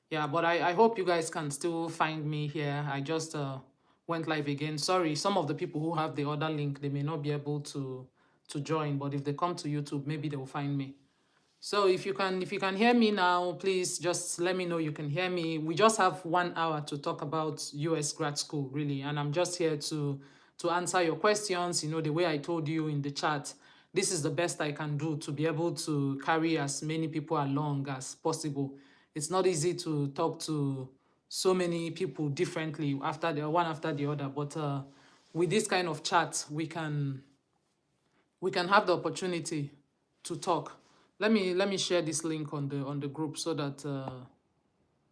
Yeah, but I hope you guys can still find me here. I just went live again. Sorry, some of the people who have the other link, they may not be able to join, but if they come to YouTube, maybe they will find me. So if you can hear me now, please just let me know you can hear me. We just have 1 hour to talk about US grad school, really, and I'm just here to answer your questions. The way I told you in the chat, this is the best I can do to be able to carry as many people along as possible. It's not easy to talk to so many people differently after the one after the other, but with this kind of chat, we can have the opportunity to talk. Let me share this link on the group so that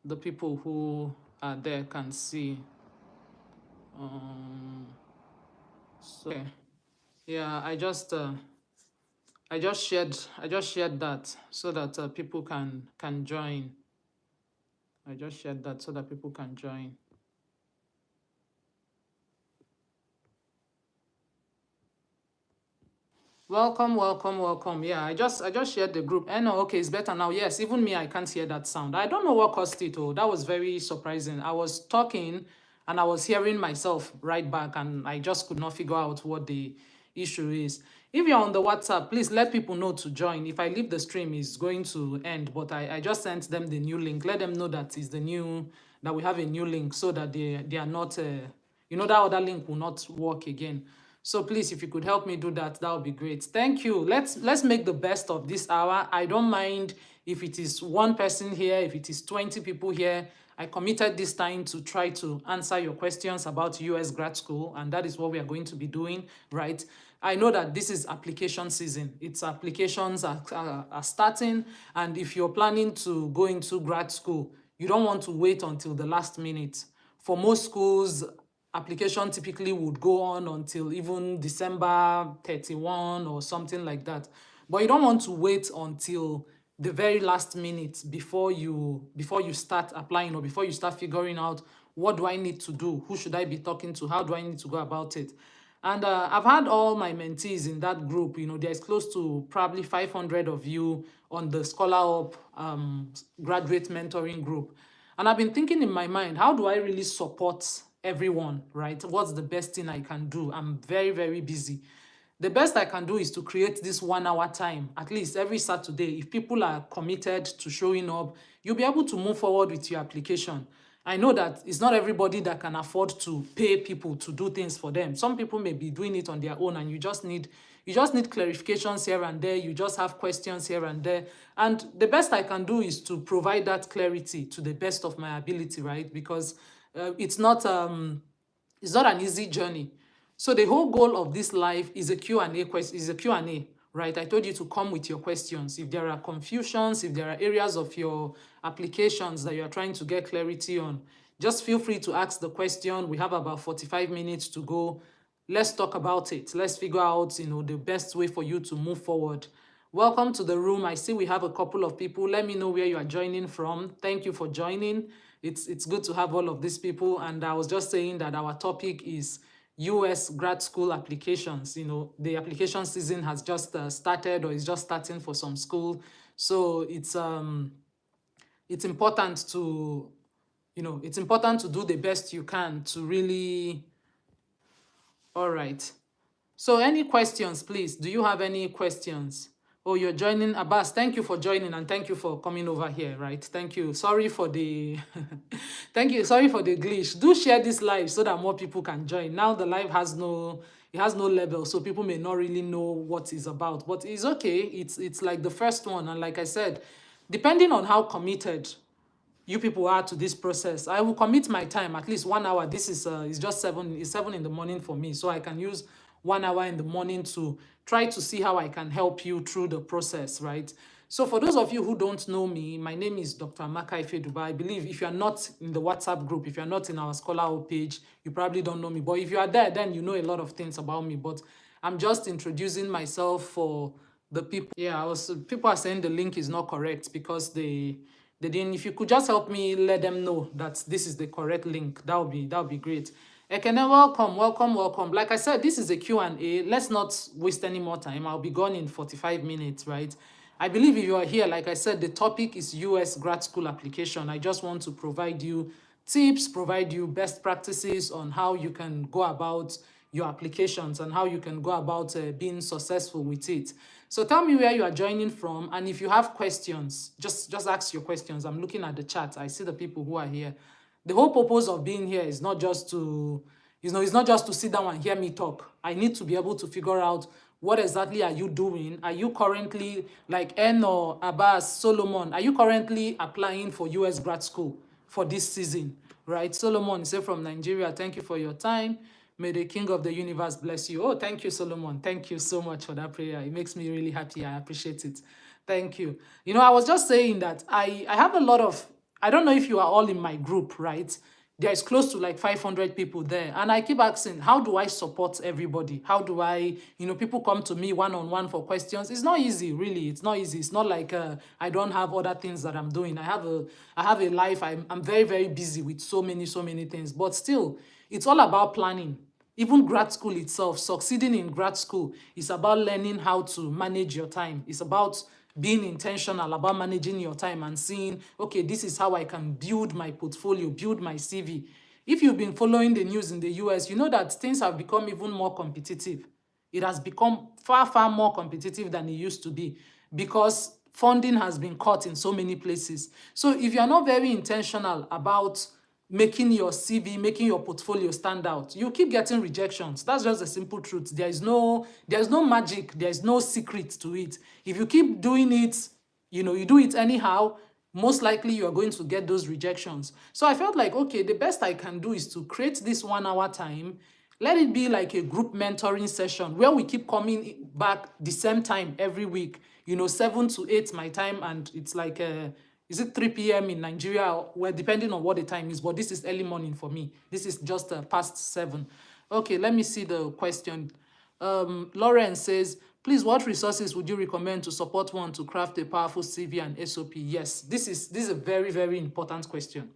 the people who are there can see. Um, so okay. Yeah, I just shared that so that people can join. I just shared that so that people can join. Welcome, welcome, welcome. Yeah, I just shared the group. And okay, it's better now. Yes, even me, I can't hear that sound. I don't know what caused it. Oh, that was very surprising. I was talking and I was hearing myself right back, and I just could not figure out what the issue is. If you're on the WhatsApp, please let people know to join. If I leave the stream, it's going to end, but I just sent them the new link. Let them know that is the new that we have a new link so that they are not that other link will not work again. So please, if you could help me do that, that would be great. Thank you. Let's make the best of this hour. I don't mind if it is one person here, if it is 20 people here. I committed this time to try to answer your questions about US grad school, and that is what we are going to be doing, right? I know that this is application season. Its applications are starting, and if you're planning to go into grad school, you don't want to wait until the last minute. For most schools, application typically would go on until even December 31 or something like that. But you don't want to wait until the very last minute before you start applying, or before you start figuring out what do I need to do, who should I be talking to, how do I need to go about it. And I've had all my mentees in that group. There's close to probably 500 of you on the ScholarUP graduate mentoring group. And I've been thinking in my mind, how do I really support everyone, right? What's the best thing I can do? I'm very, very busy. The best I can do is to create this 1 hour time, at least every Saturday. If people are committed to showing up, you'll be able to move forward with your application. I know that it's not everybody that can afford to pay people to do things for them. Some people may be doing it on their own, and you just need clarifications here and there. You just have questions here and there. And the best I can do is to provide that clarity to the best of my ability, right? Because it's not an easy journey. So the whole goal of this live is a Q&A question, is a Q&A, right? I told you to come with your questions. If there are confusions, if there are areas of your applications that you're trying to get clarity on, just feel free to ask the question. We have about 45 minutes to go. Let's talk about it. Let's figure out, the best way for you to move forward. Welcome to the room. I see we have a couple of people. Let me know where you are joining from. Thank you for joining. It's good to have all of these people. And I was just saying that our topic is US grad school applications. The application season has just started, or is just starting for some school. So it's important to do the best you can to really. All right. So any questions, please? Do you have any questions? Oh, you're joining, Abbas. Thank you for joining, and thank you for coming over here, right? Thank you. Sorry for the thank you. Sorry for the glitch. Do share this live so that more people can join. Now the live has no level, so people may not really know what it's about. But it's okay. It's like the first one. And like I said, depending on how committed you people are to this process, I will commit my time, at least 1 hour. This is just 7 in the morning for me, so I can use 1 hour in the morning to try to see how I can help you through the process, right? So for those of you who don't know me, my name is Dr. Amaka Ifeduba. I believe if you're not in the WhatsApp group, if you're not in our ScholarUP page, you probably don't know me. But if you are there, then you know a lot of things about me. But I'm just introducing myself for the people. Yeah, people are saying the link is not correct because they didn't. If you could just help me let them know that this is the correct link, that would be great. Ekene, welcome, welcome, welcome. Like I said, this is a Q&A. Let's not waste any more time. I'll be gone in 45 minutes, right? I believe if you are here, like I said, the topic is US grad school application. I just want to provide you tips, provide you best practices on how you can go about your applications and how you can go about being successful with it. So tell me where you are joining from, and if you have questions, just ask your questions. I'm looking at the chat. I see the people who are here. The whole purpose of being here is not just to, it's not just to sit down and hear me talk. I need to be able to figure out what exactly are you doing. Are you currently, like Eno, Abbas, Solomon, are you currently applying for US grad school for this season, right? Solomon is from Nigeria. Thank you for your time. May the King of the universe bless you. Oh, thank you, Solomon. Thank you so much for that prayer. It makes me really happy. I appreciate it. Thank you. You know, I was just saying that I have a lot of, I don't know if you are all in my group, right? There is close to like 500 people there. And I keep asking, how do I support everybody? How do I, people come to me one-on-one for questions. It's not easy, really. It's not easy. It's not like I don't have other things that I'm doing. I have a life. I'm very, very busy with so many things. But still, it's all about planning. Even grad school itself, succeeding in grad school is about learning how to manage your time. It's about being intentional about managing your time and seeing, okay, this is how I can build my portfolio, build my CV. If you've been following the news in the US, you know that things have become even more competitive. It has become far, far more competitive than it used to be because funding has been cut in so many places. So if you're not very intentional about making your CV, making your portfolio stand out, you keep getting rejections. That's just the simple truth. There's no magic, there's no secret to it. If you keep doing it, you do it anyhow, most likely you are going to get those rejections. So I felt like, okay, the best I can do is to create this 1 hour time. Let it be like a group mentoring session where we keep coming back the same time every week, 7 to 8 my time, and it's like is it 3 p.m. in Nigeria? Well, depending on what the time is, but this is early morning for me. This is just past 7. Okay, let me see the question. Lauren says, please, what resources would you recommend to support one to craft a powerful CV and SOP? Yes, this is a very, very important question.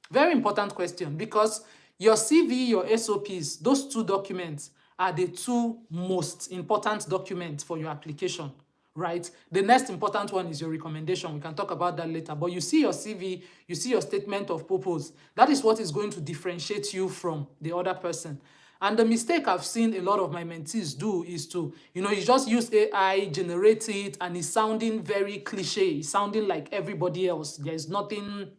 Very important question, because your CV, your SOPs, those 2 documents are the 2 most important documents for your application, right? The next important one is your recommendation. We can talk about that later. But you see your CV, you see your statement of purpose. That is what is going to differentiate you from the other person. And the mistake I've seen a lot of my mentees do is to, you just use AI, generate it, and it's sounding very cliche. It's sounding like everybody else. There's nothing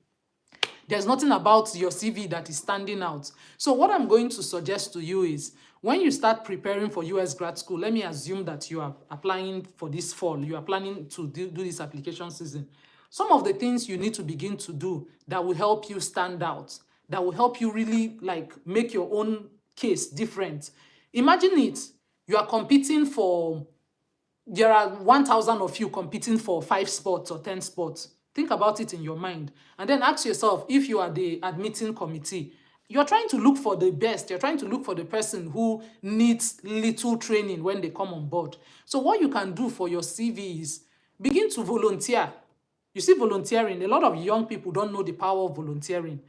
about your CV that is standing out. So what I'm going to suggest to you is, when you start preparing for US grad school, let me assume that you are applying for this fall, you are planning to do this application season. Some of the things you need to begin to do that will help you stand out, that will help you really like make your own case different. Imagine it, you are competing for, there are 1,000 of you competing for 5 spots or 10 spots. Think about it in your mind. And then ask yourself, if you are the admitting committee, you're trying to look for the best. You're trying to look for the person who needs little training when they come on board. So what you can do for your CV is begin to volunteer. You see, volunteering, a lot of young people don't know the power of volunteering.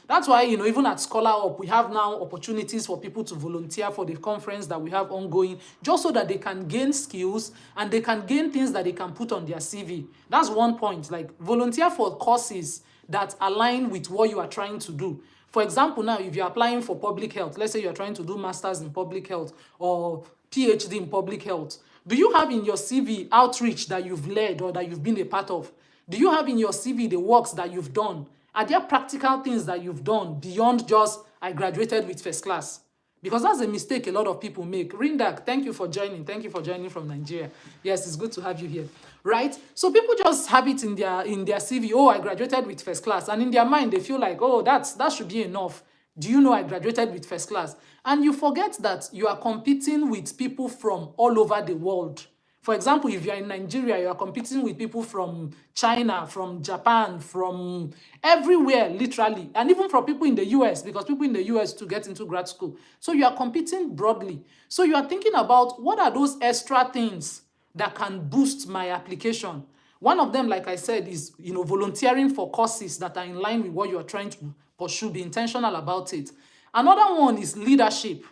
That's why, even at ScholarUP, we have now opportunities for people to volunteer for the conference that we have ongoing, just so that they can gain skills and they can gain things that they can put on their CV. That's one point. Like, volunteer for courses that align with what you are trying to do. For example, now, if you're applying for public health, let's say you're trying to do masters in public health or PhD in public health, do you have in your CV outreach that you've led or that you've been a part of? Do you have in your CV the works that you've done? Are there practical things that you've done beyond just, I graduated with first class? Because that's a mistake a lot of people make. Rindak, thank you for joining. Thank you for joining from Nigeria. Yes, it's good to have you here. Right? So people just have it in their CV, oh, I graduated with first class. And in their mind, they feel like, oh, that should be enough. Do you know I graduated with first class? And you forget that you are competing with people from all over the world. For example, if you're in Nigeria, you are competing with people from China, from Japan, from everywhere, literally, and even from people in the US, because people in the US to get into grad school. So you are competing broadly. So you are thinking about, what are those extra things that can boost my application? One of them, like I said, is volunteering for courses that are in line with what you are trying to pursue. Be intentional about it. Another one is leadership.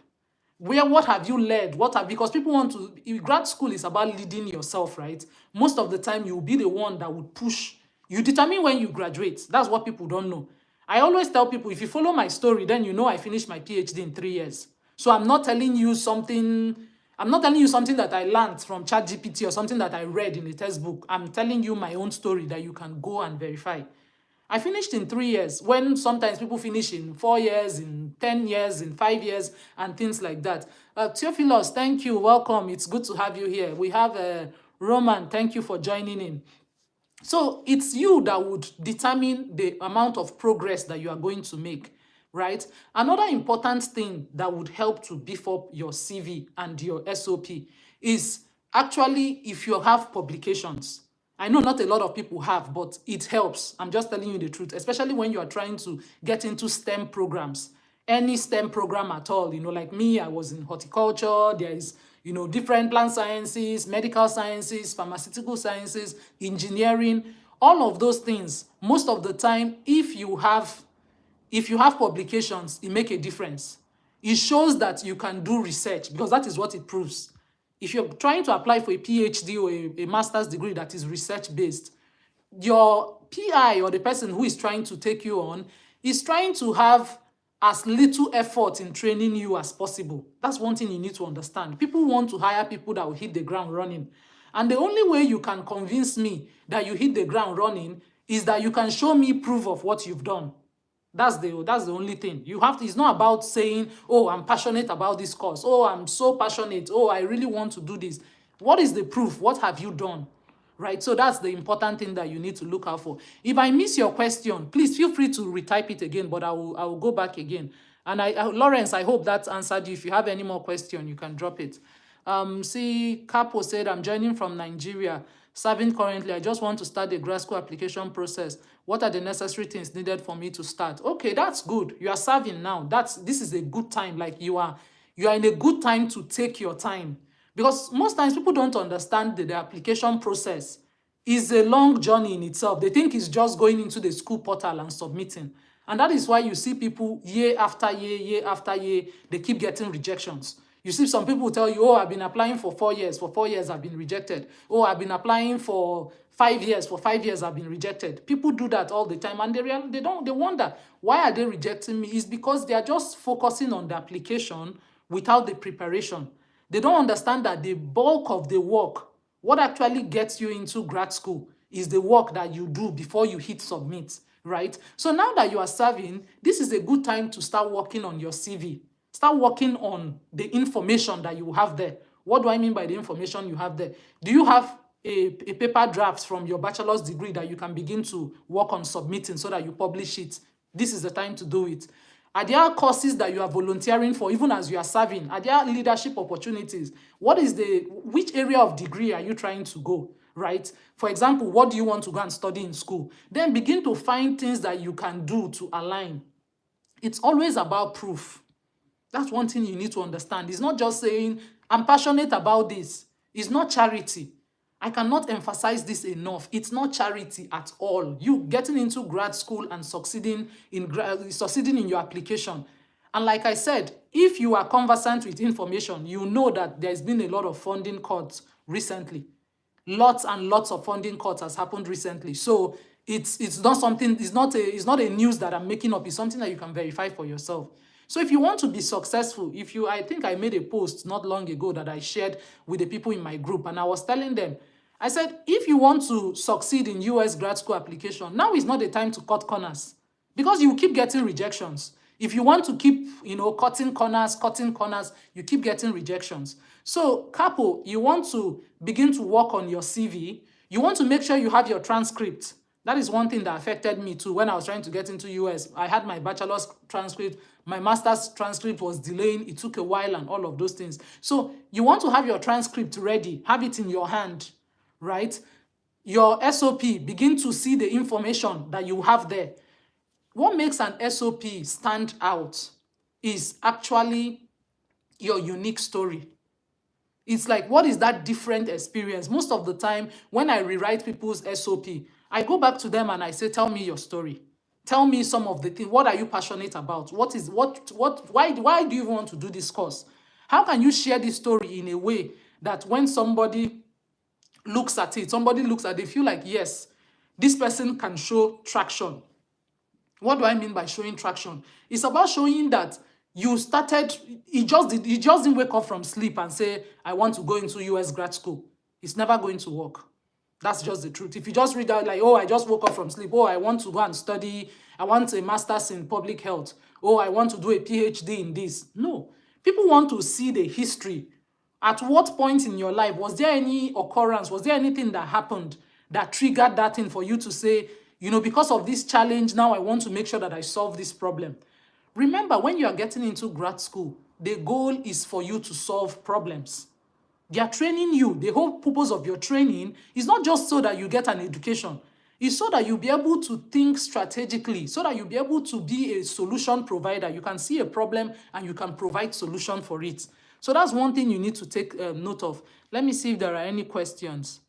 What have you led? Because people want to, grad school is about leading yourself, right? Most of the time, you'll be the one that would push. You determine when you graduate. That's what people don't know. I always tell people, if you follow my story, then you know I finished my PhD in 3 years. So I'm not telling you something that I learned from ChatGPT or something that I read in a textbook. I'm telling you my own story that you can go and verify. I finished in 3 years, when sometimes people finish in 4 years, in 10 years, in 5 years, and things like that. Theophilus, thank you. Welcome. It's good to have you here. We have Roman. Thank you for joining in. So it's you that would determine the amount of progress that you are going to make, right? Another important thing that would help to beef up your CV and your SOP is actually if you have publications. I know not a lot of people have, but it helps. I'm just telling you the truth, especially when you are trying to get into STEM programs. Any STEM program at all, like me, I was in horticulture, there is, different plant sciences, medical sciences, pharmaceutical sciences, engineering, all of those things. Most of the time, if you have publications, it make a difference. It shows that you can do research, because that is what it proves. If you're trying to apply for a PhD or a master's degree that is research-based, your PI or the person who is trying to take you on is trying to have as little effort in training you as possible. That's one thing you need to understand. People want to hire people that will hit the ground running. And the only way you can convince me that you hit the ground running is that you can show me proof of what you've done. That's the only thing. It's not about saying, oh, I'm passionate about this course. Oh, I'm so passionate. Oh, I really want to do this. What is the proof? What have you done? Right? So that's the important thing that you need to look out for. If I miss your question, please feel free to retype it again, but I will go back again. And Lawrence, I hope that answered you. If you have any more question, you can drop it. See, Capo said, I'm joining from Nigeria, serving currently. I just want to start the grad school application process. What are the necessary things needed for me to start? Okay, that's good. You are serving now. This is a good time. Like you are in a good time to take your time. Because most times people don't understand the application process is a long journey in itself. They think it's just going into the school portal and submitting. And that is why you see people year after year, year after year, they keep getting rejections. You see some people tell you, oh, I've been applying for 4 years. For 4 years, I've been rejected. Oh, I've been applying for 5 years. For 5 years, I've been rejected. People do that all the time. And they wonder, why are they rejecting me? It's because they are just focusing on the application without the preparation. They don't understand that the bulk of the work, what actually gets you into grad school, is the work that you do before you hit submit, right? So now that you are serving, this is a good time to start working on your CV. Start working on the information that you have there. What do I mean by the information you have there? Do you have a paper draft from your bachelor's degree that you can begin to work on submitting so that you publish it? This is the time to do it. Are there courses that you are volunteering for even as you are serving? Are there leadership opportunities? Which area of degree are you trying to go, right? For example, what do you want to go and study in school? Then begin to find things that you can do to align. It's always about proof. That's one thing you need to understand. It's not just saying, I'm passionate about this. It's not charity. I cannot emphasize this enough. It's not charity at all. You getting into grad school and succeeding in your application. And like I said, if you are conversant with information, you know that there's been a lot of funding cuts recently. Lots and lots of funding cuts has happened recently. So it's not something, it's not a news that I'm making up. It's something that you can verify for yourself. So if you want to be successful, I think I made a post not long ago that I shared with the people in my group, and I was telling them, I said, if you want to succeed in US grad school application, now is not the time to cut corners, because you keep getting rejections. If you want to keep, cutting corners, you keep getting rejections. So, Capo, you want to begin to work on your CV. You want to make sure you have your transcript. That is one thing that affected me too when I was trying to get into US. I had my bachelor's transcript. My master's transcript was delaying. It took a while and all of those things. So you want to have your transcript ready. Have it in your hand, right? Your SOP, begin to see the information that you have there. What makes an SOP stand out is actually your unique story. It's like, what is that different experience? Most of the time, when I rewrite people's SOP, I go back to them and I say, tell me your story. Tell me some of the things. What are you passionate about? Why do you want to do this course? How can you share this story in a way that when somebody looks at it, they feel like, yes, this person can show traction. What do I mean by showing traction? It's about showing that you started, he just didn't wake up from sleep and say, I want to go into US grad school. It's never going to work. That's just the truth. If you just read out like, oh, I just woke up from sleep. Oh, I want to go and study. I want a master's in public health. Oh, I want to do a PhD in this. No. People want to see the history. At what point in your life, was there any occurrence? Was there anything that happened that triggered that thing for you to say, you know, because of this challenge, now I want to make sure that I solve this problem. Remember, when you are getting into grad school, the goal is for you to solve problems. They are training you. The whole purpose of your training is not just so that you get an education. It's so that you'll be able to think strategically, so that you'll be able to be a solution provider. You can see a problem and you can provide solution for it. So that's one thing you need to take note of. Let me see if there are any questions.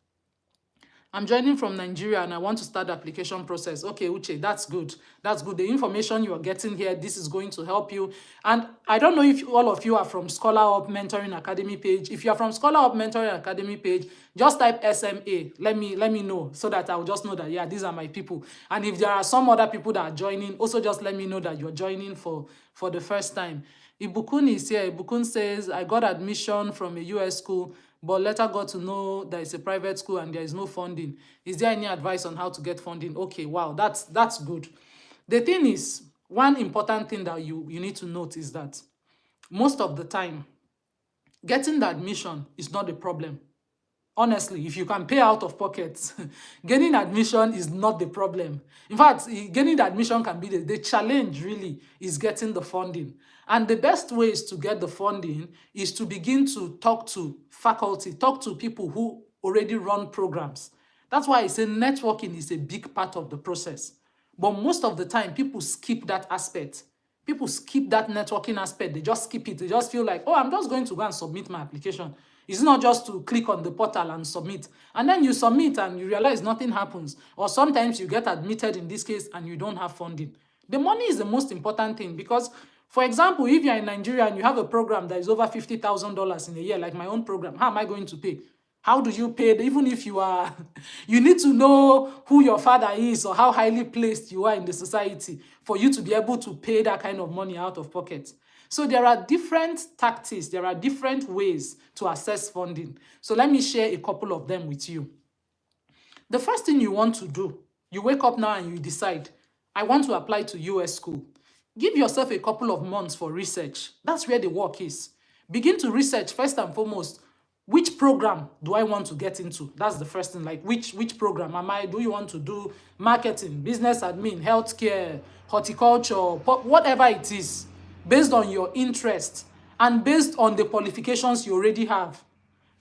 I'm joining from Nigeria and I want to start the application process. Okay, Uche, that's good. That's good. The information you are getting here, this is going to help you. And I don't know if all of you are from ScholarUP Mentoring Academy page. If you are from ScholarUP Mentoring Academy page, just type SMA. Let me know so that I'll just know that, yeah, these are my people. And if there are some other people that are joining, also just let me know that you're joining for the first time. Ibukun is here. Ibukun says, I got admission from a US school, but later got to know that it's a private school and there is no funding. Is there any advice on how to get funding? Okay, wow, that's good. The thing is, one important thing that you need to note is that most of the time, getting the admission is not the problem. Honestly, if you can pay out of pocket, getting admission is not the problem. In fact, getting the admission can be the challenge really is getting the funding. And the best ways to get the funding is to begin to talk to faculty, talk to people who already run programs. That's why I say networking is a big part of the process. But most of the time, people skip that aspect. People skip that networking aspect. They just skip it. They just feel like, oh, I'm just going to go and submit my application. It's not just to click on the portal and submit. And then you submit and you realize nothing happens. Or sometimes you get admitted in this case and you don't have funding. The money is the most important thing because, for example, if you're in Nigeria and you have a program that is over $50,000 in a year, like my own program, how am I going to pay? How do you pay? Even if you are, you need to know who your father is or how highly placed you are in the society for you to be able to pay that kind of money out of pocket. So there are different tactics, there are different ways to access funding. So let me share a couple of them with you. The first thing you want to do, you wake up now and you decide, I want to apply to US school. Give yourself a couple of months for research. That's where the work is. Begin to research first and foremost, which program do I want to get into? That's the first thing, like which program do you want to do marketing, business admin, healthcare, horticulture, whatever it is, based on your interest and based on the qualifications you already have.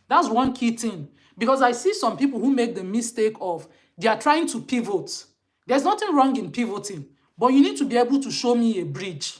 That's one key thing. Because I see some people who make the mistake of, they are trying to pivot. There's nothing wrong in pivoting, but you need to be able to show me a bridge.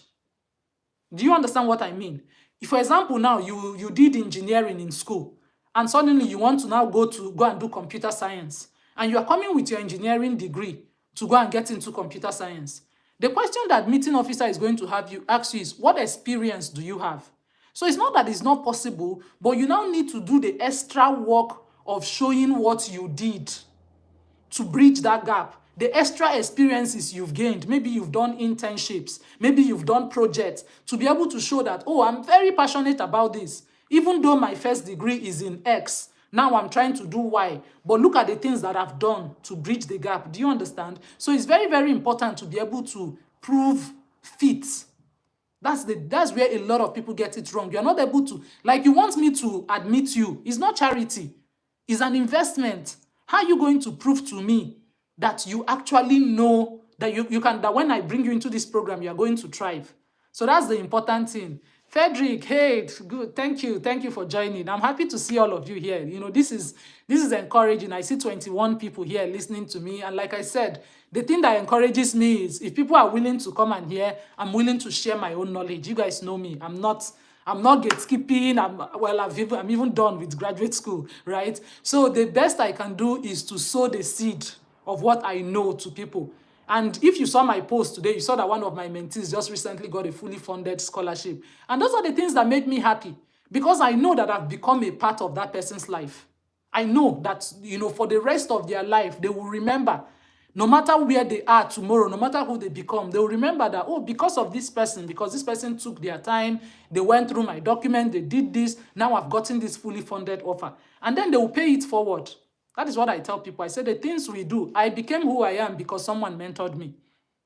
Do you understand what I mean? If, for example, now you did engineering in school, and suddenly you want to now go and do computer science, and you are coming with your engineering degree to go and get into computer science. The question that admitting officer is going to ask you is, what experience do you have? So it's not that it's not possible, but you now need to do the extra work of showing what you did to bridge that gap. The extra experiences you've gained, maybe you've done internships, maybe you've done projects, to be able to show that, oh, I'm very passionate about this. Even though my first degree is in X, now I'm trying to do Y. But look at the things that I've done to bridge the gap. Do you understand? So it's very, very important to be able to prove fit. That's where a lot of people get it wrong. You're not able to, like, you want me to admit you. It's not charity. It's an investment. How are you going to prove to me that you actually know that that when I bring you into this program, you are going to thrive? So that's the important thing. Frederick, hey, good. Thank you for joining. I'm happy to see all of you here. You know, this is encouraging. I see 21 people here listening to me. And like I said, the thing that encourages me is if people are willing to come and hear, I'm willing to share my own knowledge. You guys know me. I'm not gatekeeping. I'm even done with graduate school, right? So the best I can do is to sow the seed of what I know to people. And if you saw my post today, you saw that one of my mentees just recently got a fully funded scholarship. And those are the things that make me happy. because I know that I've become a part of that person's life. I know that, for the rest of their life, they will remember, no matter where they are tomorrow, no matter who they become, they will remember that, oh, because of this person, because this person took their time, they went through my document, they did this, now I've gotten this fully funded offer. And then they will pay it forward. That is what I tell people. I say the things we do, I became who I am because someone mentored me.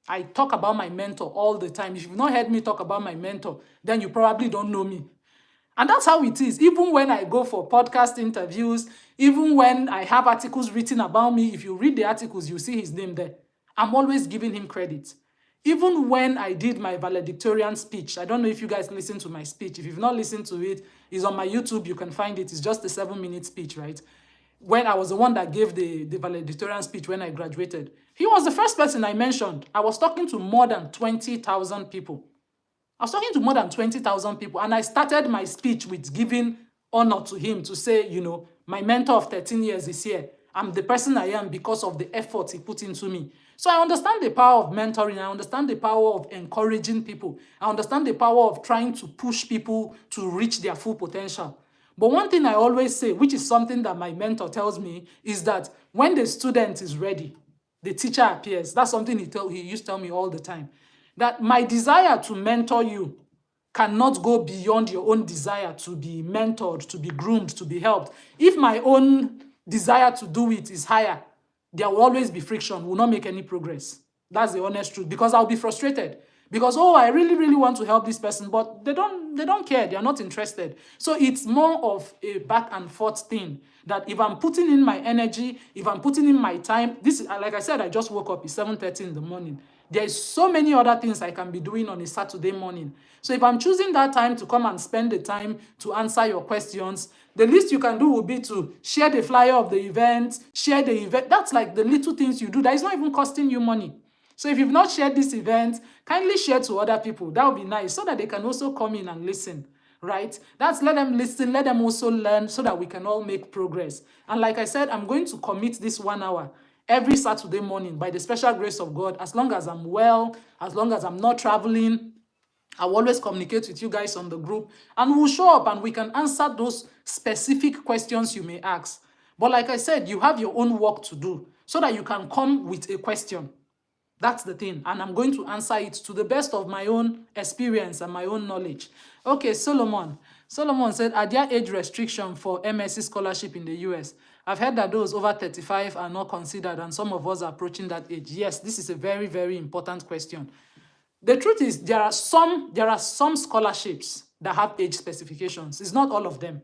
I talk about my mentor all the time. If you've not heard me talk about my mentor, then you probably don't know me. And that's how it is. Even when I go for podcast interviews, even when I have articles written about me, if you read the articles, you see his name there. I'm always giving him credit. Even when I did my valedictorian speech, I don't know if you guys listen to my speech. If you've not listened to it, it's on my YouTube. You can find it. It's just a 7-minute speech, right? When I was the one that gave the valedictorian speech when I graduated, he was the first person I mentioned. I was talking to more than 20,000 people. I was talking to more than 20,000 people, and I started my speech with giving honor to him, to say, my mentor of 13 years is here. I'm the person I am because of the effort he put into me. So I understand the power of mentoring. I understand the power of encouraging people. I understand the power of trying to push people to reach their full potential. But one thing I always say, which is something that my mentor tells me, is that when the student is ready, the teacher appears. That's something he used to tell me all the time. That my desire to mentor you cannot go beyond your own desire to be mentored, to be groomed, to be helped. If my own desire to do it is higher, there will always be friction. We will not make any progress. That's the honest truth. Because I'll be frustrated. Because, oh, I really, really want to help this person, but they don't care. They are not interested. So it's more of a back and forth thing, that if I'm putting in my energy, if I'm putting in my time, this, like I said, I just woke up. It's 7:30 in the morning. There is so many other things I can be doing on a Saturday morning. So if I'm choosing that time to come and spend the time to answer your questions, the least you can do will be to share the flyer of the event, share the event. That's like the little things you do that is not even costing you money. So if you've not shared this event, kindly share to other people. That would be nice, so that they can also come in and listen, right? Let them listen, let them also learn, so that we can all make progress. And like I said, I'm going to commit this 1 hour every Saturday morning by the special grace of God. As long as I'm well, as long as I'm not traveling, I will always communicate with you guys on the group, and we'll show up and we can answer those specific questions you may ask. But like I said, you have your own work to do, so that you can come with a question. That's the thing. And I'm going to answer it to the best of my own experience and my own knowledge. Okay, Solomon. Solomon said, are there age restrictions for MSc scholarship in the US? I've heard that those over 35 are not considered, and some of us are approaching that age. Yes, this is a very, very important question. The truth is, there are some scholarships that have age specifications. It's not all of them.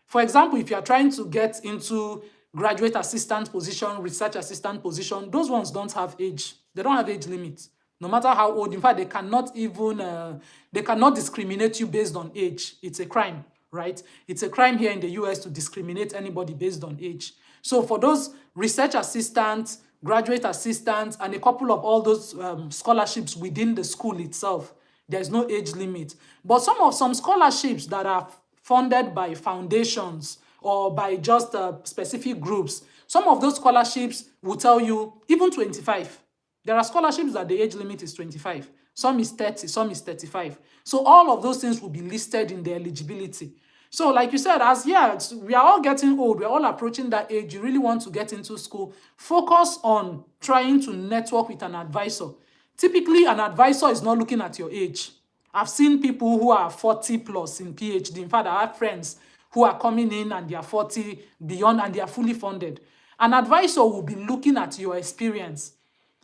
For example, if you are trying to get into graduate assistant position, research assistant position, those ones don't have age. They don't have age limits. No matter how old. In fact, they cannot even, they cannot discriminate you based on age. It's a crime, right? It's a crime here in the US to discriminate anybody based on age. So for those research assistants, graduate assistants, and a couple of all those scholarships within the school itself, there's no age limit. But some scholarships that are funded by foundations or by just specific groups, some of those scholarships will tell you even 25. There are scholarships that the age limit is 25. Some is 30, some is 35. So all of those things will be listed in the eligibility. So like you said, we are all getting old, we're all approaching that age, you really want to get into school, focus on trying to network with an advisor. Typically, an advisor is not looking at your age. I've seen people who are 40 plus in PhD. In fact, I have friends who are coming in and they are 40 beyond and they are fully funded. An advisor will be looking at your experience.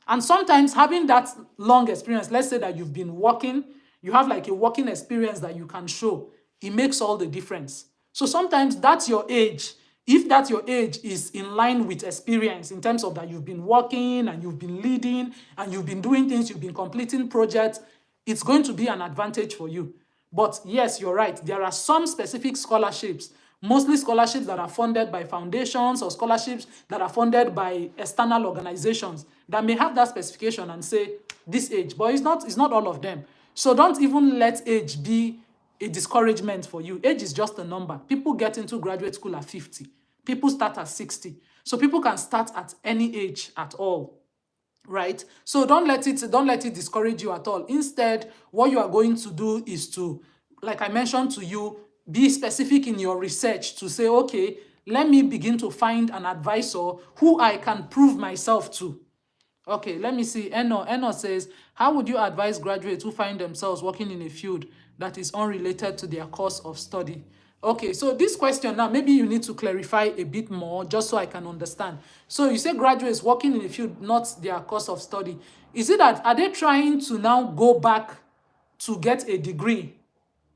And sometimes having that long experience, let's say that you've been working, you have like a working experience that you can show, it makes all the difference. So sometimes that's your age. If that your age is in line with experience in terms of that you've been working and you've been leading and you've been doing things, you've been completing projects, it's going to be an advantage for you. But yes, you're right. There are some specific scholarships, mostly scholarships that are funded by foundations or scholarships that are funded by external organizations that may have that specification and say this age, but it's not all of them. So don't even let age be a discouragement for you. Age is just a number. People get into graduate school at 50. People start at 60. So people can start at any age at all. Right? So don't let it discourage you at all. Instead, what you are going to do is to, like I mentioned to you, be specific in your research to say, okay, let me begin to find an advisor who I can prove myself to. Okay, let me see. Eno says, how would you advise graduates who find themselves working in a field that is unrelated to their course of study? Okay, so this question now, maybe you need to clarify a bit more just so I can understand. So you say graduates working in a field, not their course of study. Is it that, are they trying to now go back to get a degree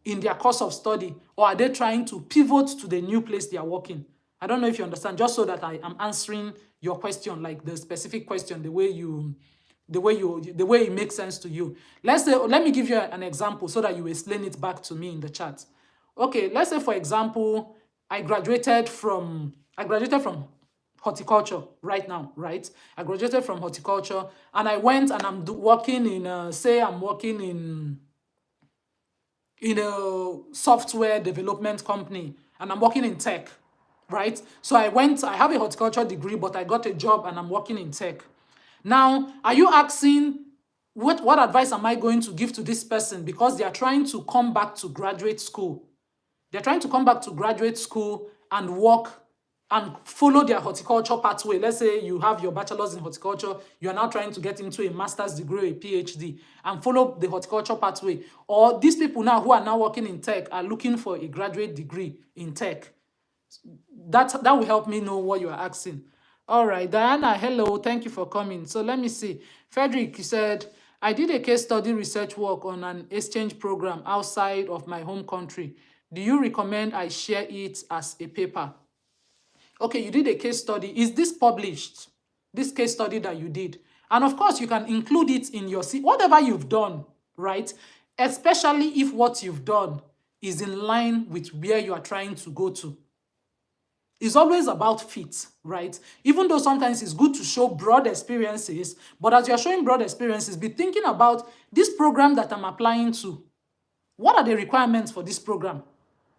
in their course of study, or are they trying to pivot to the new place they are working? I don't know if you understand, just so that I am answering your question, like the specific question, the way it makes sense to you. Let's say, let me give you an example so that you explain it back to me in the chat. Okay, let's say, for example, I graduated from horticulture right now, right? I graduated from horticulture and I went and I'm working in, say I'm working in a software development company and I'm working in tech, right? So I have a horticulture degree, but I got a job and I'm working in tech. Now, are you asking what advice am I going to give to this person because they are trying to come back to graduate school? They're trying to come back to graduate school and work and follow their horticulture pathway. Let's say you have your bachelor's in horticulture, you are now trying to get into a master's degree or a PhD and follow the horticulture pathway. Or these people now who are now working in tech are looking for a graduate degree in tech. That will help me know what you are asking. All right, Diana, hello, thank you for coming. So let me see. Frederick said, I did a case study research work on an exchange program outside of my home country. Do you recommend I share it as a paper? Okay, you did a case study. Is this published? This case study that you did? And of course, you can include it in your whatever you've done, right? Especially if what you've done is in line with where you are trying to go to. It's always about fit, right? Even though sometimes it's good to show broad experiences, but as you're showing broad experiences, be thinking about this program that I'm applying to. What are the requirements for this program?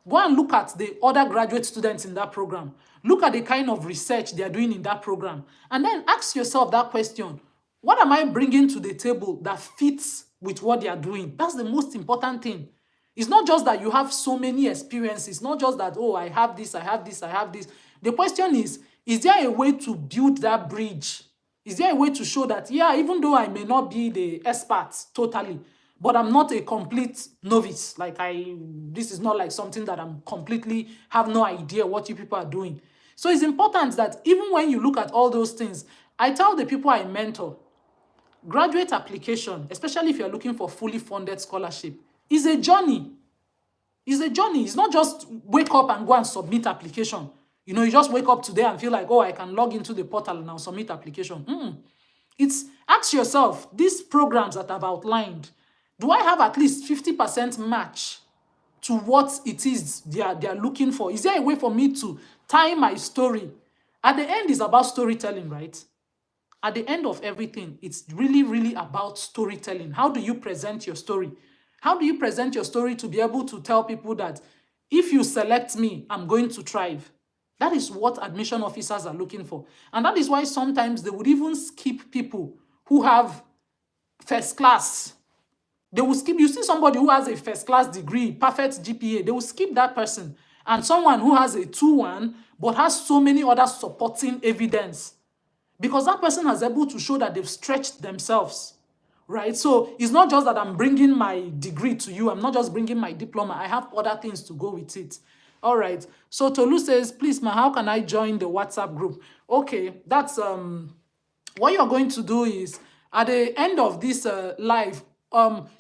Go and look at the other graduate students in that program. Look at the kind of research they are doing in that program. And then ask yourself that question. What am I bringing to the table that fits with what they are doing? That's the most important thing. It's not just that you have so many experiences. Not just that, oh, I have this, I have this, I have this. The question is there a way to build that bridge? Is there a way to show that, yeah, even though I may not be the expert totally, but I'm not a complete novice. This is not like something that I'm completely have no idea what you people are doing. So it's important that even when you look at all those things, I tell the people I mentor, graduate application, especially if you're looking for fully funded scholarship, is a journey. It's a journey. It's not just wake up and go and submit application. You know, you just wake up today and feel like, oh, I can log into the portal and now submit application. It's ask yourself, these programs that I've outlined, do I have at least 50% match to what it is they are looking for? Is there a way for me to tie my story? At the end, it's about storytelling, right? At the end of everything, it's really, really about storytelling. How do you present your story? How do you present your story to be able to tell people that if you select me, I'm going to thrive? That is what admission officers are looking for. And that is why sometimes they would even skip people who have first class. They will skip, you see somebody who has a first class degree, perfect GPA, they will skip that person. And someone who has a 2-1, but has so many other supporting evidence. Because that person has able to show that they've stretched themselves, right? So it's not just that I'm bringing my degree to you. I'm not just bringing my diploma. I have other things to go with it. All right. So Tolu says, please, ma, how can I join the WhatsApp group? Okay, that's what you're going to do is at the end of this live,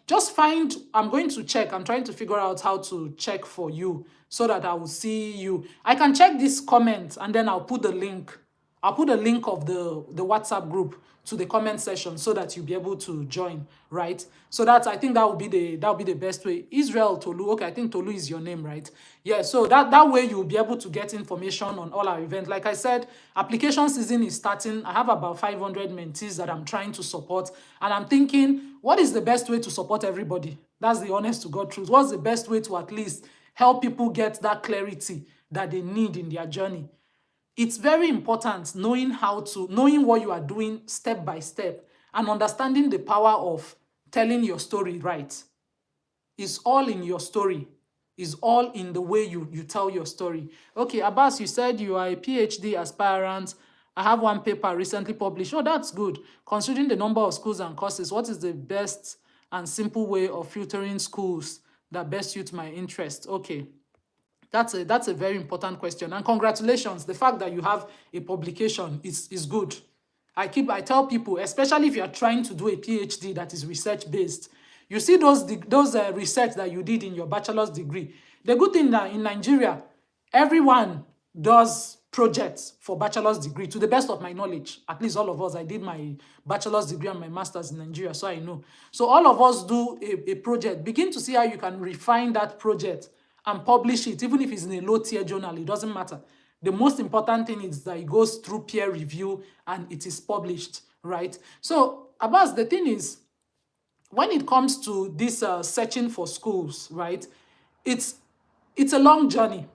just find, I'm going to check, I'm trying to figure out how to check for you so that I will see you. I can check this comment and then I'll put the link. I'll put a link of the WhatsApp group to the comment section so that you'll be able to join, right? So that's, I think that will be the best way. Israel Tolu, okay, I think Tolu is your name, right? Yeah, so that way you'll be able to get information on all our events. Like I said, application season is starting. I have about 500 mentees that I'm trying to support, and I'm thinking, what is the best way to support everybody? That's the honest to God truth. What's the best way to at least help people get that clarity that they need in their journey? It's very important knowing what you are doing step by step and understanding the power of telling your story right. It's all in your story. Is all in the way you tell your story. Okay, Abbas, you said you are a PhD aspirant. I have one paper recently published. Oh, that's good. Considering the number of schools and courses, what is the best and simple way of filtering schools that best suit my interest? Okay, that's a very important question. And congratulations, the fact that you have a publication is good. I tell people, especially if you are trying to do a PhD that is research based, you see those research that you did in your bachelor's degree. The good thing that in Nigeria, everyone does projects for bachelor's degree, to the best of my knowledge. At least all of us, I did my bachelor's degree and my master's in Nigeria, so I know. So all of us do a project. Begin to see how you can refine that project and publish it, even if it's in a low-tier journal, it doesn't matter. The most important thing is that it goes through peer review and it is published, right? So, Abbas, the thing is, when it comes to this searching for schools, right, it's a long journey,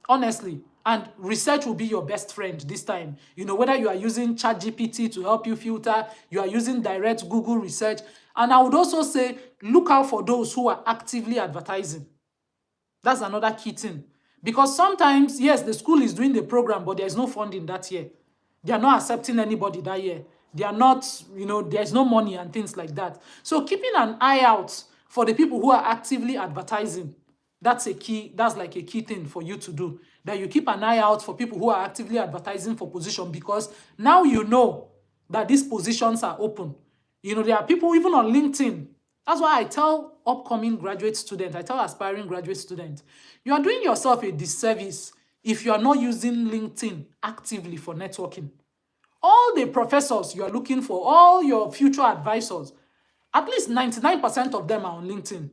honestly. And research will be your best friend this time. You know, whether you are using ChatGPT to help you filter, you are using direct Google research. And I would also say, look out for those who are actively advertising. That's another key thing. Because sometimes, yes, the school is doing the program, but there's no funding that year. They are not accepting anybody that year. They are not, there's no money and things like that. So keeping an eye out for the people who are actively advertising, that's like a key thing for you to do. That you keep an eye out for people who are actively advertising for position, because now you know that these positions are open. There are people even on LinkedIn. That's why I tell upcoming graduate students, I tell aspiring graduate students, you are doing yourself a disservice if you are not using LinkedIn actively for networking. All the professors you are looking for, all your future advisors, at least 99% of them are on LinkedIn.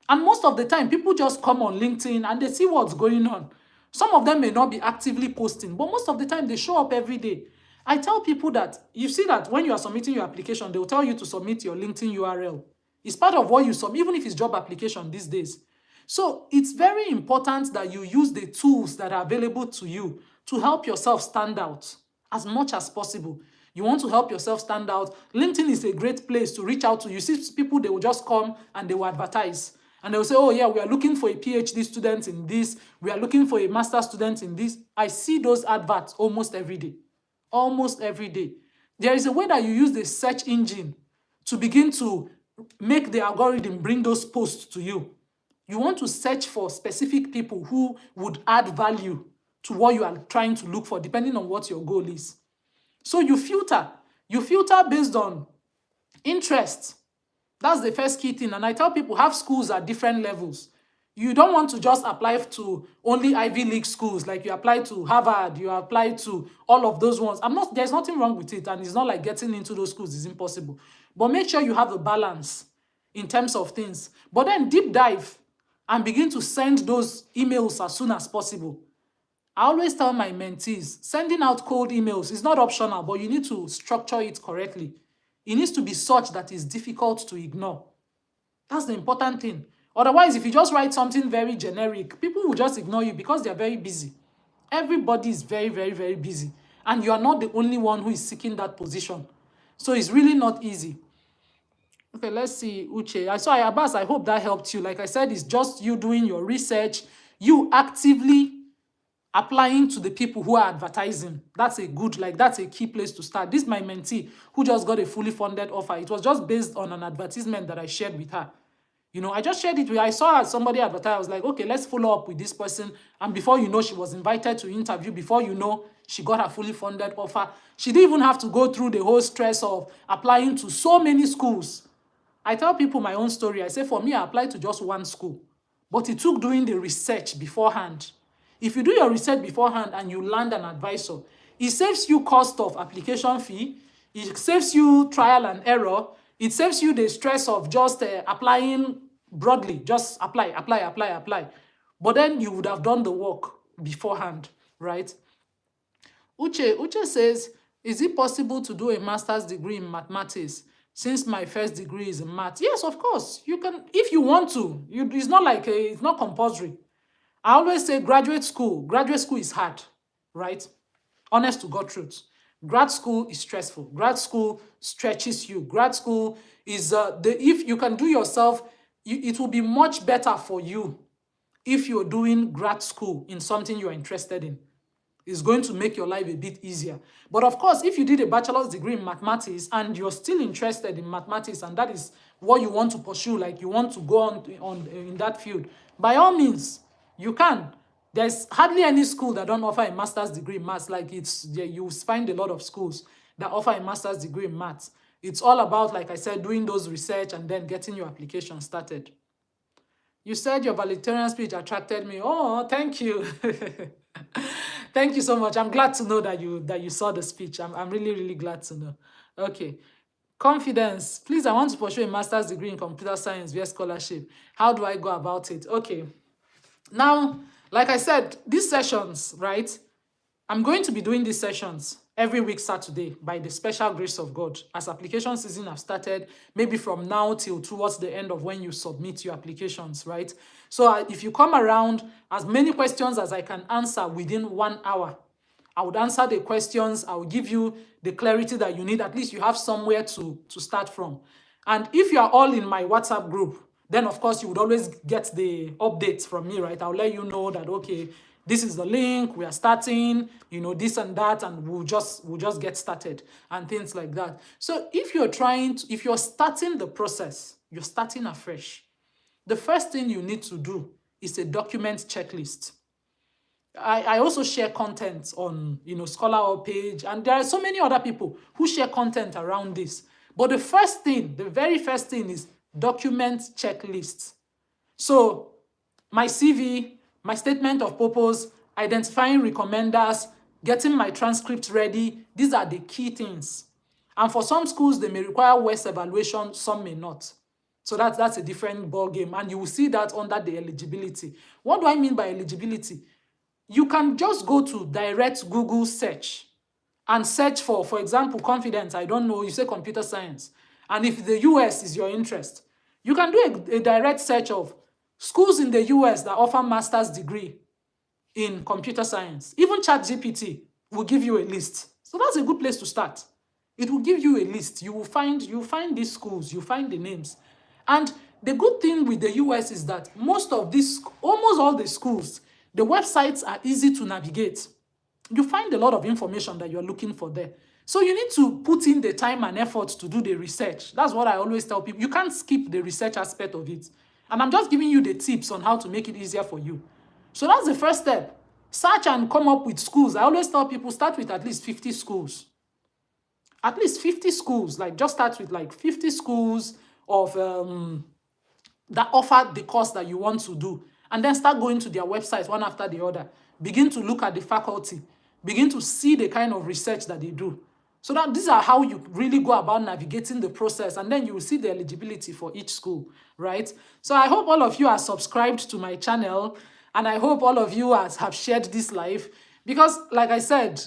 And most of the time, people just come on LinkedIn and they see what's going on. Some of them may not be actively posting, but most of the time they show up every day. I tell people that, you see that when you are submitting your application, they will tell you to submit your LinkedIn URL. It's part of what you submit, even if it's job application these days. So it's very important that you use the tools that are available to you to help yourself stand out as much as possible. You want to help yourself stand out. LinkedIn is a great place to reach out to. You see people, they will just come and they will advertise. And they will say, oh yeah, we are looking for a PhD student in this. We are looking for a master student in this. I see those adverts almost every day. Almost every day. There is a way that you use the search engine to begin to make the algorithm bring those posts to you. You want to search for specific people who would add value to what you are trying to look for, depending on what your goal is. So you filter. You filter based on interest. That's the first key thing. And I tell people, have schools at different levels. You don't want to just apply to only Ivy League schools, like you apply to Harvard, you apply to all of those ones. There's nothing wrong with it, and it's not like getting into those schools is impossible. But make sure you have a balance in terms of things. But then deep dive and begin to send those emails as soon as possible. I always tell my mentees, sending out cold emails is not optional, but you need to structure it correctly. It needs to be such that it's difficult to ignore. That's the important thing. Otherwise, if you just write something very generic, people will just ignore you because they're very busy. Everybody is very, very, very busy. And you are not the only one who is seeking that position. So it's really not easy. Okay, let's see, Uche. Abbas, I hope that helped you. Like I said, it's just you doing your research, you actively applying to the people who are advertising. That's a key place to start. This is my mentee who just got a fully funded offer. It was just based on an advertisement that I shared with her. I just shared it with her. I saw somebody advertise. I was like, okay, let's follow up with this person. And before you know, she was invited to interview. Before you know, she got her fully funded offer. She didn't even have to go through the whole stress of applying to so many schools. I tell people my own story. I say, for me, I applied to just one school. But it took doing the research beforehand. If you do your research beforehand and you land an advisor, it saves you cost of application fee. It saves you trial and error. It saves you the stress of just applying broadly. Just apply. But then you would have done the work beforehand, right? Uche says, is it possible to do a master's degree in mathematics since my first degree is in math? Yes, of course. You can, if you want to. It's not like it's not compulsory. I always say graduate school is hard, right? Honest to God truth. Grad school is stressful. Grad school stretches you. Grad school is, if you can do yourself, it will be much better for you if you're doing grad school in something you're interested in. It's going to make your life a bit easier. But of course, if you did a bachelor's degree in mathematics and you're still interested in mathematics and that is what you want to pursue, like you want to go on in that field, by all means, you can. There's hardly any school that don't offer a master's degree in maths. Like you find a lot of schools that offer a master's degree in maths. It's all about, like I said, doing those research and then getting your application started. You said your valedictorian speech attracted me. Oh, thank you. Thank you so much. I'm glad to know that you saw the speech. I'm really, really glad to know. Okay. Confidence. Please, I want to pursue a master's degree in computer science via scholarship. How do I go about it? Okay. Now, like I said, these sessions, right? I'm going to be doing these sessions every week Saturday by the special grace of God. As application season have started, maybe from now till towards the end of when you submit your applications, right? So if you come around, as many questions as I can answer within 1 hour, I would answer the questions. I will give you the clarity that you need. At least you have somewhere to start from. And if you are all in my WhatsApp group, then of course you would always get the updates from me, right? I'll let you know that, okay, this is the link, we are starting, this and that, and we'll just get started and things like that. So if you're starting the process, you're starting afresh, the first thing you need to do is a document checklist. I also share content on, ScholarUP page, and there are so many other people who share content around this. But the very first thing is document checklist. So my CV, my statement of purpose, identifying recommenders, getting my transcript ready, these are the key things. And for some schools, they may require WES evaluation, some may not. So that's a different ball game, and you will see that under the eligibility. What do I mean by eligibility? You can just go to direct Google search and search for example, confidence. I don't know, you say computer science. And if the US is your interest, you can do a direct search of schools in the US that offer master's degree in computer science. Even ChatGPT will give you a list. So that's a good place to start. It will give you a list. You will find these schools, you find the names. And the good thing with the US is that almost all the schools, the websites are easy to navigate. You find a lot of information that you're looking for there. So you need to put in the time and effort to do the research. That's what I always tell people. You can't skip the research aspect of it. And I'm just giving you the tips on how to make it easier for you. So that's the first step. Search and come up with schools. I always tell people, start with at least 50 schools. At least 50 schools. Like, just start with like 50 schools of that offer the course that you want to do. And then start going to their websites one after the other. Begin to look at the faculty. Begin to see the kind of research that they do. So that these are how you really go about navigating the process, and then you will see the eligibility for each school, right? So I hope all of you are subscribed to my channel, and I hope all of you have shared this live, because like I said,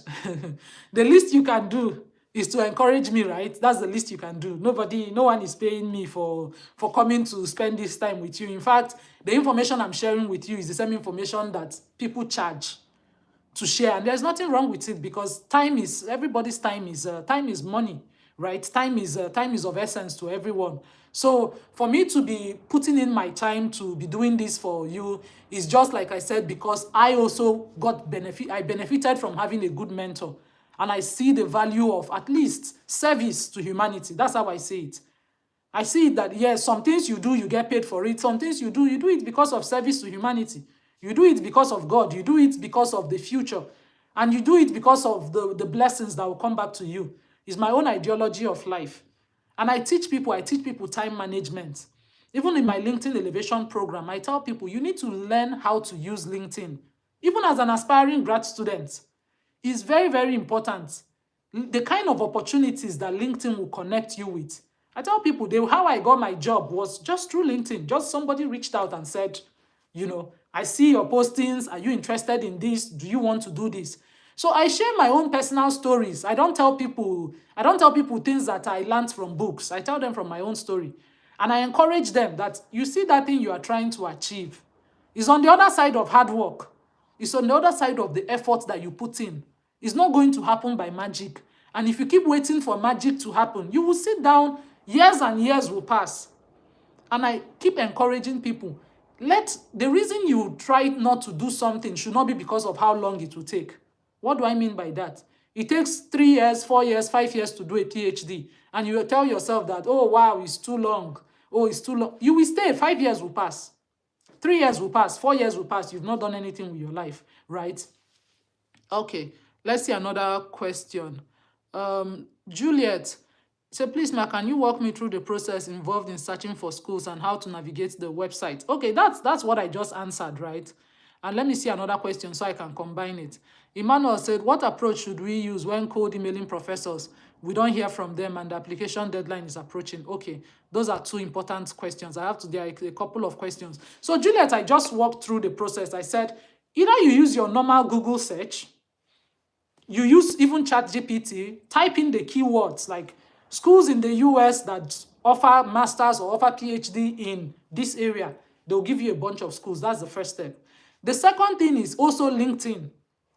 the least you can do is to encourage me, right? That's the least you can do. No one is paying me for coming to spend this time with you. In fact, the information I'm sharing with you is the same information that people charge to share, and there's nothing wrong with it, because everybody's time is money, right? Time is of essence to everyone. So for me to be putting in my time to be doing this for you is just, like I said, because I also I benefited from having a good mentor, and I see the value of at least service to humanity. That's how I see it. I see that, yes, some things you do, you get paid for it. Some things you do it because of service to humanity. You do it because of God. You do it because of the future. And you do it because of the blessings that will come back to you. It's my own ideology of life. And I teach people time management. Even in my LinkedIn Elevation program, I tell people, you need to learn how to use LinkedIn. Even as an aspiring grad student, it's very, very important. The kind of opportunities that LinkedIn will connect you with. I tell people, how I got my job was just through LinkedIn. Just somebody reached out and said, I see your postings. Are you interested in this? Do you want to do this? So I share my own personal stories. I don't tell people things that I learned from books. I tell them from my own story. And I encourage them that you see that thing you are trying to achieve is on the other side of hard work. It's on the other side of the effort that you put in. It's not going to happen by magic. And if you keep waiting for magic to happen, you will sit down, years and years will pass. And I keep encouraging people, The reason you try not to do something should not be because of how long it will take. What do I mean by that? It takes 3 years, 4 years, 5 years to do a PhD, and you will tell yourself that, oh wow, it's too long. Oh, it's too long. You will stay. 5 years will pass. 3 years will pass. 4 years will pass. You've not done anything with your life, right? Okay, let's see another question. Juliet, so please, Ma, can you walk me through the process involved in searching for schools and how to navigate the website? Okay, that's what I just answered, right? And let me see another question so I can combine it. Emmanuel said, what approach should we use when cold emailing professors? We don't hear from them and the application deadline is approaching. Okay, those are 2 important questions. There are a couple of questions. So Juliet, I just walked through the process. I said, either you use your normal Google search, you use even ChatGPT, type in the keywords like schools in the US that offer masters or offer PhD in this area. They'll give you a bunch of schools. That's the first step. The second thing is also LinkedIn.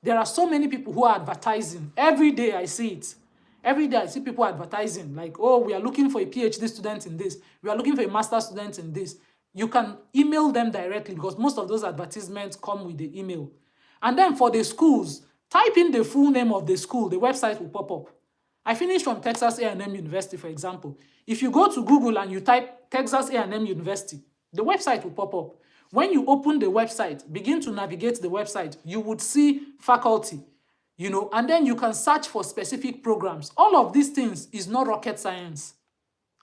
There are so many people who are advertising. Every day I see it. Every day I see people advertising like, oh, we are looking for a PhD student in this. We are looking for a master student in this. You can email them directly because most of those advertisements come with the email. And then for the schools, type in the full name of the school. The website will pop up. I finished from Texas A&M University, for example. If you go to Google and you type Texas A&M University, the website will pop up. When you open the website, begin to navigate the website, you would see faculty, and then you can search for specific programs. All of these things is not rocket science.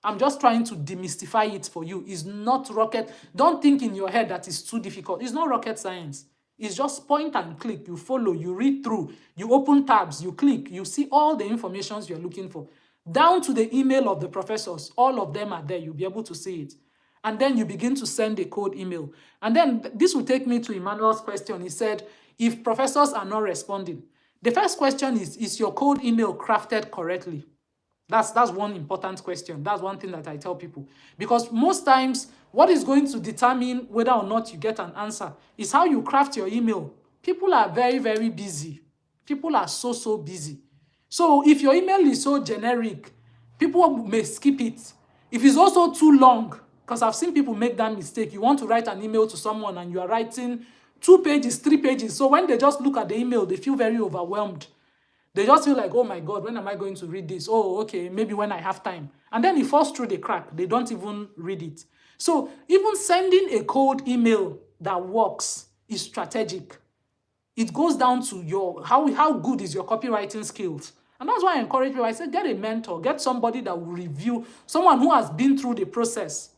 I'm just trying to demystify it for you. It's not rocket. Don't think in your head that it's too difficult. It's not rocket science. It's just point and click. You follow, you read through, you open tabs, you click, you see all the information you're looking for. Down to the email of the professors, all of them are there. You'll be able to see it. And then you begin to send a cold email. And then this will take me to Emmanuel's question. He said, if professors are not responding, the first question is your cold email crafted correctly? That's one important question. That's one thing that I tell people. Because most times, what is going to determine whether or not you get an answer is how you craft your email. People are very, very busy. People are so busy. So if your email is so generic, people may skip it. If it's also too long, because I've seen people make that mistake. You want to write an email to someone and you are writing 2 pages, 3 pages. So when they just look at the email, they feel very overwhelmed. They just feel like, oh my God, when am I going to read this? Oh, okay, maybe when I have time. And then it falls through the crack. They don't even read it. So even sending a cold email that works is strategic. It goes down to how good is your copywriting skills. And that's why I encourage people. I say, get a mentor, get somebody that will review, someone who has been through the process,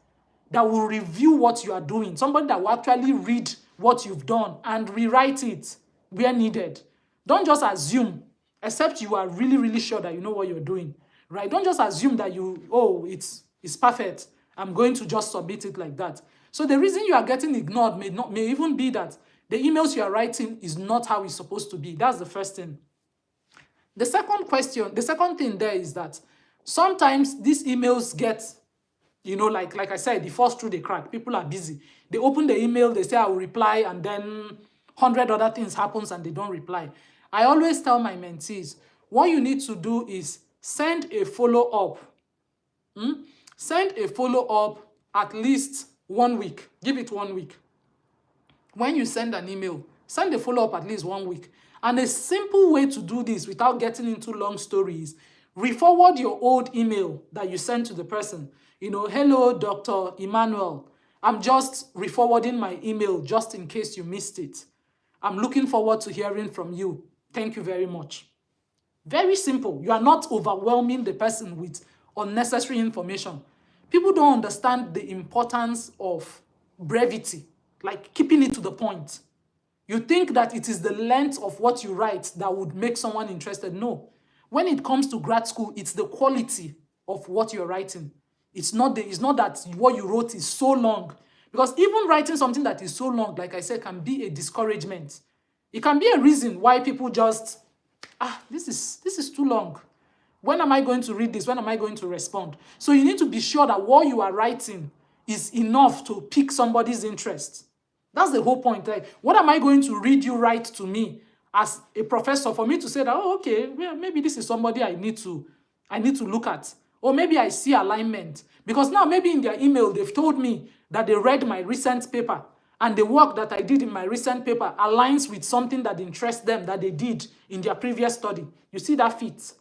that will review what you are doing, somebody that will actually read what you've done and rewrite it where needed. Don't just assume, except you are really, really sure that you know what you're doing, right? Don't just assume that it's perfect. I'm going to just submit it like that. So the reason you are getting ignored may even be that the emails you are writing is not how it's supposed to be. That's the first thing. The second thing there is that sometimes these emails get, like I said, it falls through the crack. People are busy. They open the email, they say, I will reply, and then 100 other things happens and they don't reply. I always tell my mentees, what you need to do is send a follow-up. Send a follow-up at least 1 week. Give it 1 week. When you send an email, send a follow-up at least 1 week. And a simple way to do this without getting into long stories, re-forward your old email that you sent to the person. Hello, Dr. Emmanuel. I'm just re-forwarding my email just in case you missed it. I'm looking forward to hearing from you. Thank you very much. Very simple. You are not overwhelming the person with unnecessary information. People don't understand the importance of brevity, like keeping it to the point. You think that it is the length of what you write that would make someone interested. No. When it comes to grad school, it's the quality of what you're writing. It's not that what you wrote is so long. Because even writing something that is so long, like I said, can be a discouragement. It can be a reason why people just, this is too long. When am I going to read this? When am I going to respond? So you need to be sure that what you are writing is enough to pique somebody's interest. That's the whole point. Like, what am I going to read you write to me as a professor for me to say that, oh, okay, well, maybe this is somebody I need to look at. Or maybe I see alignment. Because now maybe in their email, they've told me that they read my recent paper and the work that I did in my recent paper aligns with something that interests them that they did in their previous study. You see that fit?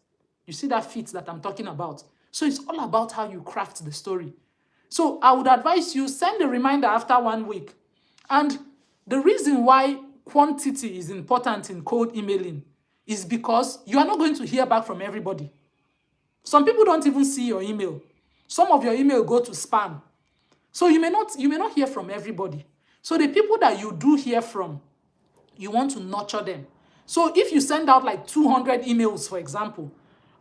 You see that fit that I'm talking about? So it's all about how you craft the story. So I would advise you, send a reminder after 1 week. And the reason why quantity is important in cold emailing is because you are not going to hear back from everybody. Some people don't even see your email. Some of your email go to spam. So you may not hear from everybody. So the people that you do hear from, you want to nurture them. So if you send out like 200 emails, for example,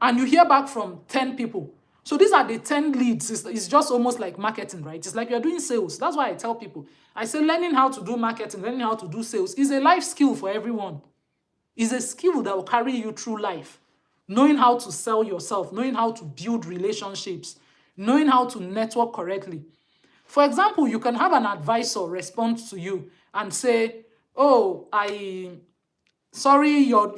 and you hear back from 10 people, so these are the 10 leads. It's just almost like marketing, right? It's like you're doing sales. That's why I tell people. I say learning how to do marketing, learning how to do sales is a life skill for everyone. It's a skill that will carry you through life. Knowing how to sell yourself, knowing how to build relationships, knowing how to network correctly. For example, you can have an advisor respond to you and say, oh, sorry, your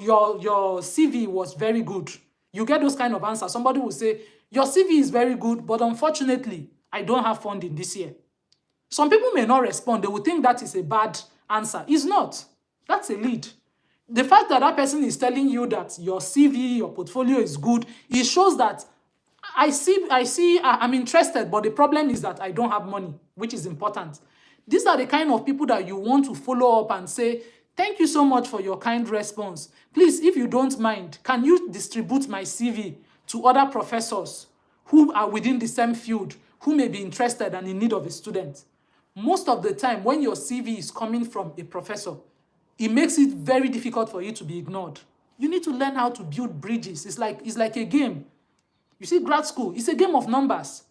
CV was very good. You get those kind of answers. Somebody will say, your CV is very good, but unfortunately, I don't have funding this year. Some people may not respond. They will think that is a bad answer. It's not. That's a lead. The fact that that person is telling you that your CV, your portfolio is good, it shows that I'm interested, but the problem is that I don't have money, which is important. These are the kind of people that you want to follow up and say, thank you so much for your kind response. Please, if you don't mind, can you distribute my CV to other professors who are within the same field, who may be interested and in need of a student? Most of the time, when your CV is coming from a professor, it makes it very difficult for you to be ignored. You need to learn how to build bridges. It's like a game. You see, grad school, it's a game of numbers.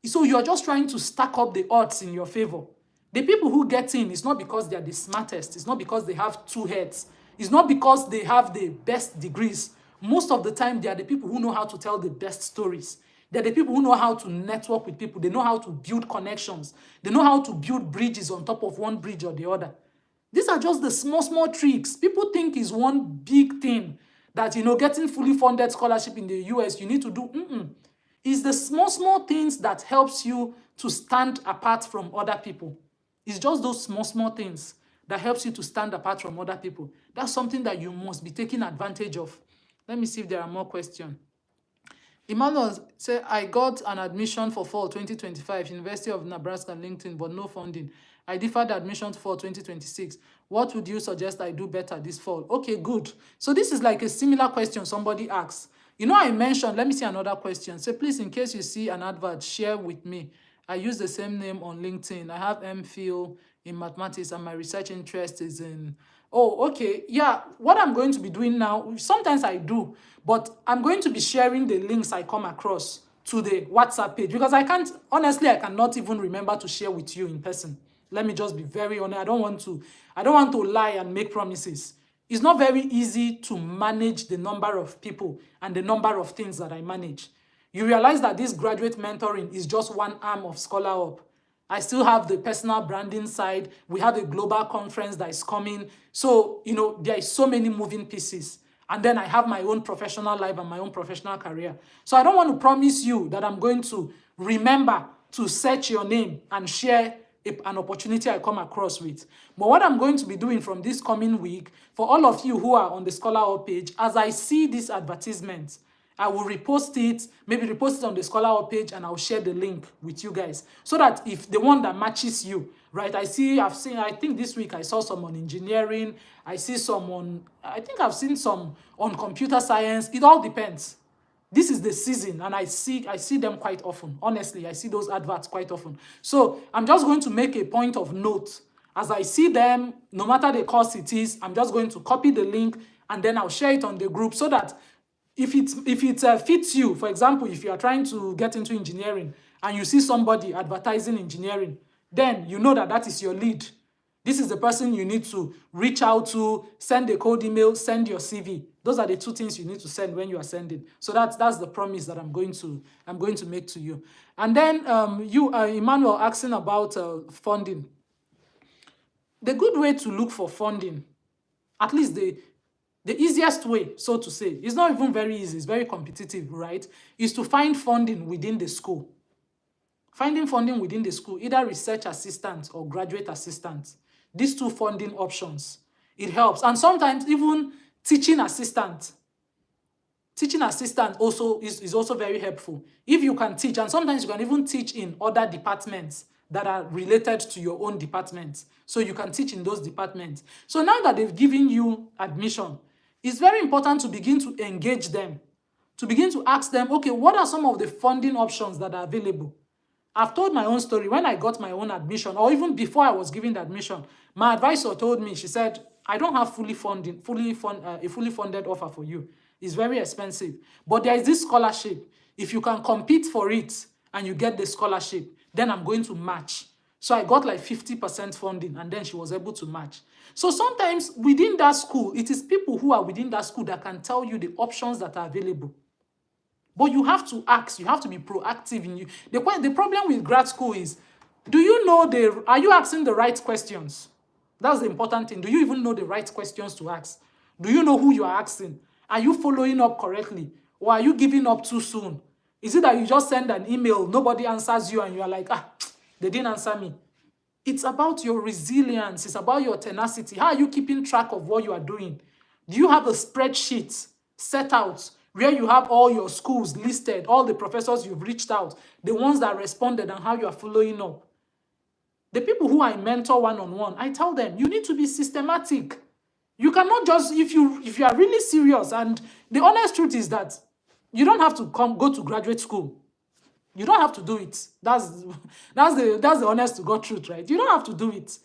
So you're just trying to stack up the odds in your favor. The people who get in, it's not because they're the smartest. It's not because they have 2 heads. It's not because they have the best degrees. Most of the time, they are the people who know how to tell the best stories. They're the people who know how to network with people. They know how to build connections. They know how to build bridges on top of one bridge or the other. These are just the small tricks. People think is one big thing that, getting fully funded scholarship in the US, you need to do. It's the small things that helps you to stand apart from other people. It's just those small things that helps you to stand apart from other people. That's something that you must be taking advantage of. Let me see if there are more questions. Emmanuel said, I got an admission for fall 2025, University of Nebraska, LinkedIn, but no funding. I deferred admission to fall 2026. What would you suggest I do better this fall? Okay, good. So this is like a similar question somebody asked. I mentioned, let me see another question. Say, please, in case you see an advert, share with me. I use the same name on LinkedIn. I have MPhil in mathematics and my research interest is in... Oh, okay. Yeah, what I'm going to be doing now, sometimes I do, but I'm going to be sharing the links I come across to the WhatsApp page because I cannot even remember to share with you in person. Let me just be very honest. I don't want to lie and make promises. It's not very easy to manage the number of people and the number of things that I manage. You realize that this graduate mentoring is just one arm of ScholarUP. I still have the personal branding side. We have a global conference that is coming. So, there is so many moving pieces. And then I have my own professional life and my own professional career. So I don't want to promise you that I'm going to remember to search your name and share an opportunity I come across with. But what I'm going to be doing from this coming week, for all of you who are on the ScholarUP page, as I see this advertisement, I will repost it, maybe repost it on the ScholarUP page, and I'll share the link with you guys. So that if the one that matches you, right? I think this week I saw some on engineering, I think I've seen some on computer science. It all depends. This is the season, and I see them quite often. Honestly, I see those adverts quite often. So I'm just going to make a point of note. As I see them, no matter the course it is, I'm just going to copy the link, and then I'll share it on the group so that if it fits you, for example, if you are trying to get into engineering and you see somebody advertising engineering, then you know that is your lead. This is the person you need to reach out to, send a cold email, send your CV. Those are the 2 things you need to send when you are sending. So that's the promise that I'm going to make to you. And then Emmanuel, asking about funding. The good way to look for funding, at least the easiest way, so to say, it's not even very easy, it's very competitive, right? Is to find funding within the school. Finding funding within the school, either research assistant or graduate assistant. These two funding options, it helps. And sometimes even teaching assistant. Teaching assistant also is also very helpful. If you can teach, and sometimes you can even teach in other departments that are related to your own department. So you can teach in those departments. So now that they've given you admission, it's very important to begin to engage them, to begin to ask them, okay, what are some of the funding options that are available? I've told my own story. When I got my own admission, or even before I was given the admission, my advisor told me, she said, I don't have a fully funded offer for you. It's very expensive. But there is this scholarship. If you can compete for it and you get the scholarship, then I'm going to match. So I got like 50% funding, and then she was able to match. So sometimes within that school, it is people who are within that school that can tell you the options that are available. But you have to ask, you have to be proactive in you. The problem with grad school is, do you know are you asking the right questions? That's the important thing. Do you even know the right questions to ask? Do you know who you are asking? Are you following up correctly? Or are you giving up too soon? Is it that you just send an email, nobody answers you, and you are like, they didn't answer me? It's about your resilience. It's about your tenacity. How are you keeping track of what you are doing? Do you have a spreadsheet set out where you have all your schools listed, all the professors you've reached out, the ones that responded, and how you are following up? The people who I mentor one-on-one, I tell them, you need to be systematic. You cannot just, if you are really serious, and the honest truth is that you don't have to go to graduate school. You don't have to do it. That's the honest to God truth, right? You don't have to do it.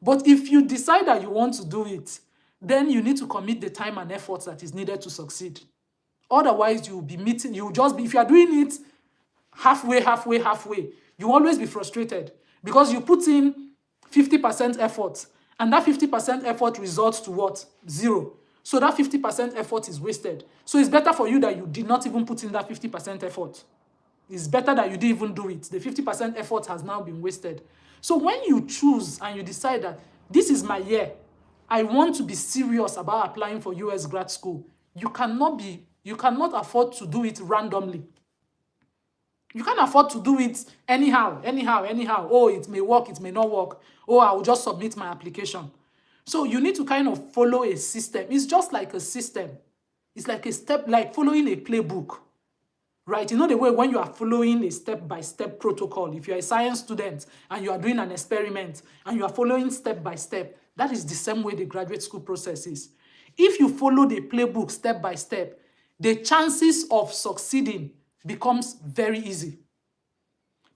But if you decide that you want to do it, then you need to commit the time and effort that is needed to succeed. Otherwise, you'll be if you are doing it halfway, you always be frustrated because you put in 50% effort, and that 50% effort results to what? 0. So that 50% effort is wasted. So it's better for you that you did not even put in that 50% effort. It's better that you didn't even do it. The 50% effort has now been wasted. So when you choose and you decide that this is my year, I want to be serious about applying for US grad school, you cannot afford to do it randomly. You can't afford to do it anyhow. Oh, it may work, it may not work. Oh, I will just submit my application. So you need to kind of follow a system. It's just like a system. It's like a step, like following a playbook, right? You know the way when you are following a step-by-step protocol, if you're a science student and you are doing an experiment and you are following step-by-step, that is the same way the graduate school process is. If you follow the playbook step-by-step, the chances of succeeding becomes very easy.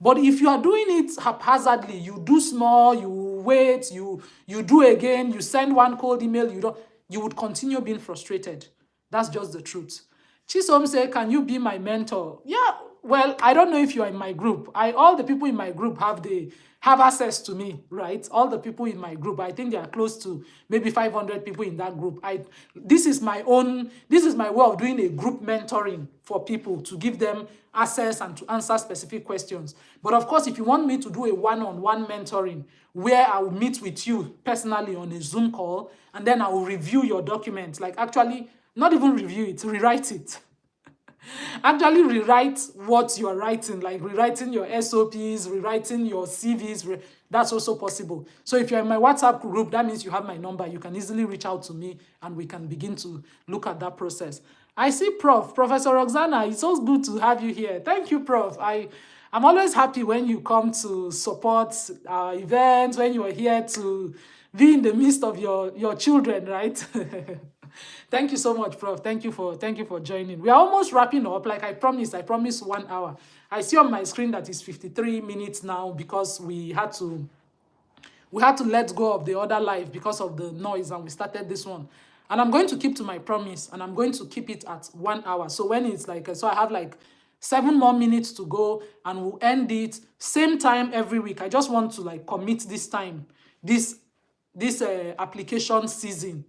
But if you are doing it haphazardly, you do small, you wait, you do again, you send one cold email, you would continue being frustrated. That's just the truth. Chisom say, can you be my mentor? Yeah, well, I don't know if you are in my group. All the people in my group have access to me, right? All the people in my group, I think they are close to maybe 500 people in that group. This is my way of doing a group mentoring for people, to give them access and to answer specific questions. But of course, if you want me to do a one-on-one mentoring where I will meet with you personally on a Zoom call, and then I will review your documents, like actually not even review it, rewrite it. Actually rewrite what you are writing, like rewriting your SOPs, rewriting your CVs. That's also possible. So if you're in my WhatsApp group, that means you have my number. You can easily reach out to me and we can begin to look at that process. I see Professor Roxana. It's so good to have you here. Thank you, Prof. I'm always happy when you come to support our events, when you are here to be in the midst of your children, right? Thank you so much, Prof. Thank you for joining. We are almost wrapping up. Like I promised 1 hour. I see on my screen that it's 53 minutes now because we had to let go of the other live because of the noise, and we started this one. And I'm going to keep to my promise, and I'm going to keep it at 1 hour. So when it's like, so I have like 7 more minutes to go, and we'll end it same time every week. I just want to like commit this time, this application season.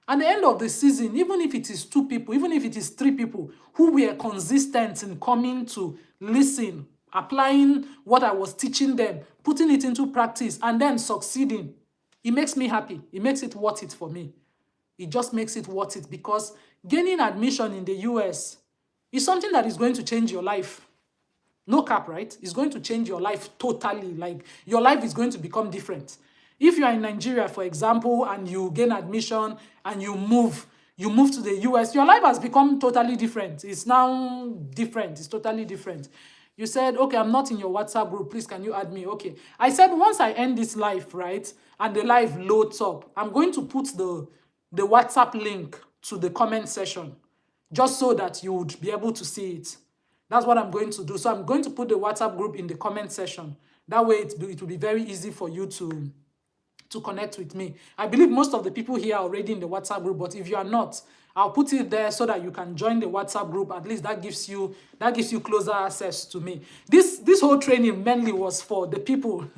At the end of the season, even if it is 2 people, even if it is 3 people who were consistent in coming to listen, applying what I was teaching them, putting it into practice, and then succeeding, it makes me happy. It makes it worth it for me. It just makes it worth it, because gaining admission in the US is something that is going to change your life. No cap, right? It's going to change your life totally. Like, your life is going to become different. If you are in Nigeria, for example, and you gain admission and you move to the US, your life has become totally different. It's now different. It's totally different. You said, okay, I'm not in your WhatsApp group. Please, can you add me? Okay. I said, once I end this live, right, and the live loads up, I'm going to put the WhatsApp link to the comment section just so that you would be able to see it. That's what I'm going to do. So I'm going to put the WhatsApp group in the comment section. That way it will be very easy for you to connect with me. I believe most of the people here are already in the WhatsApp group, but if you are not, I'll put it there so that you can join the WhatsApp group. At least that gives you closer access to me. This whole training mainly was for the people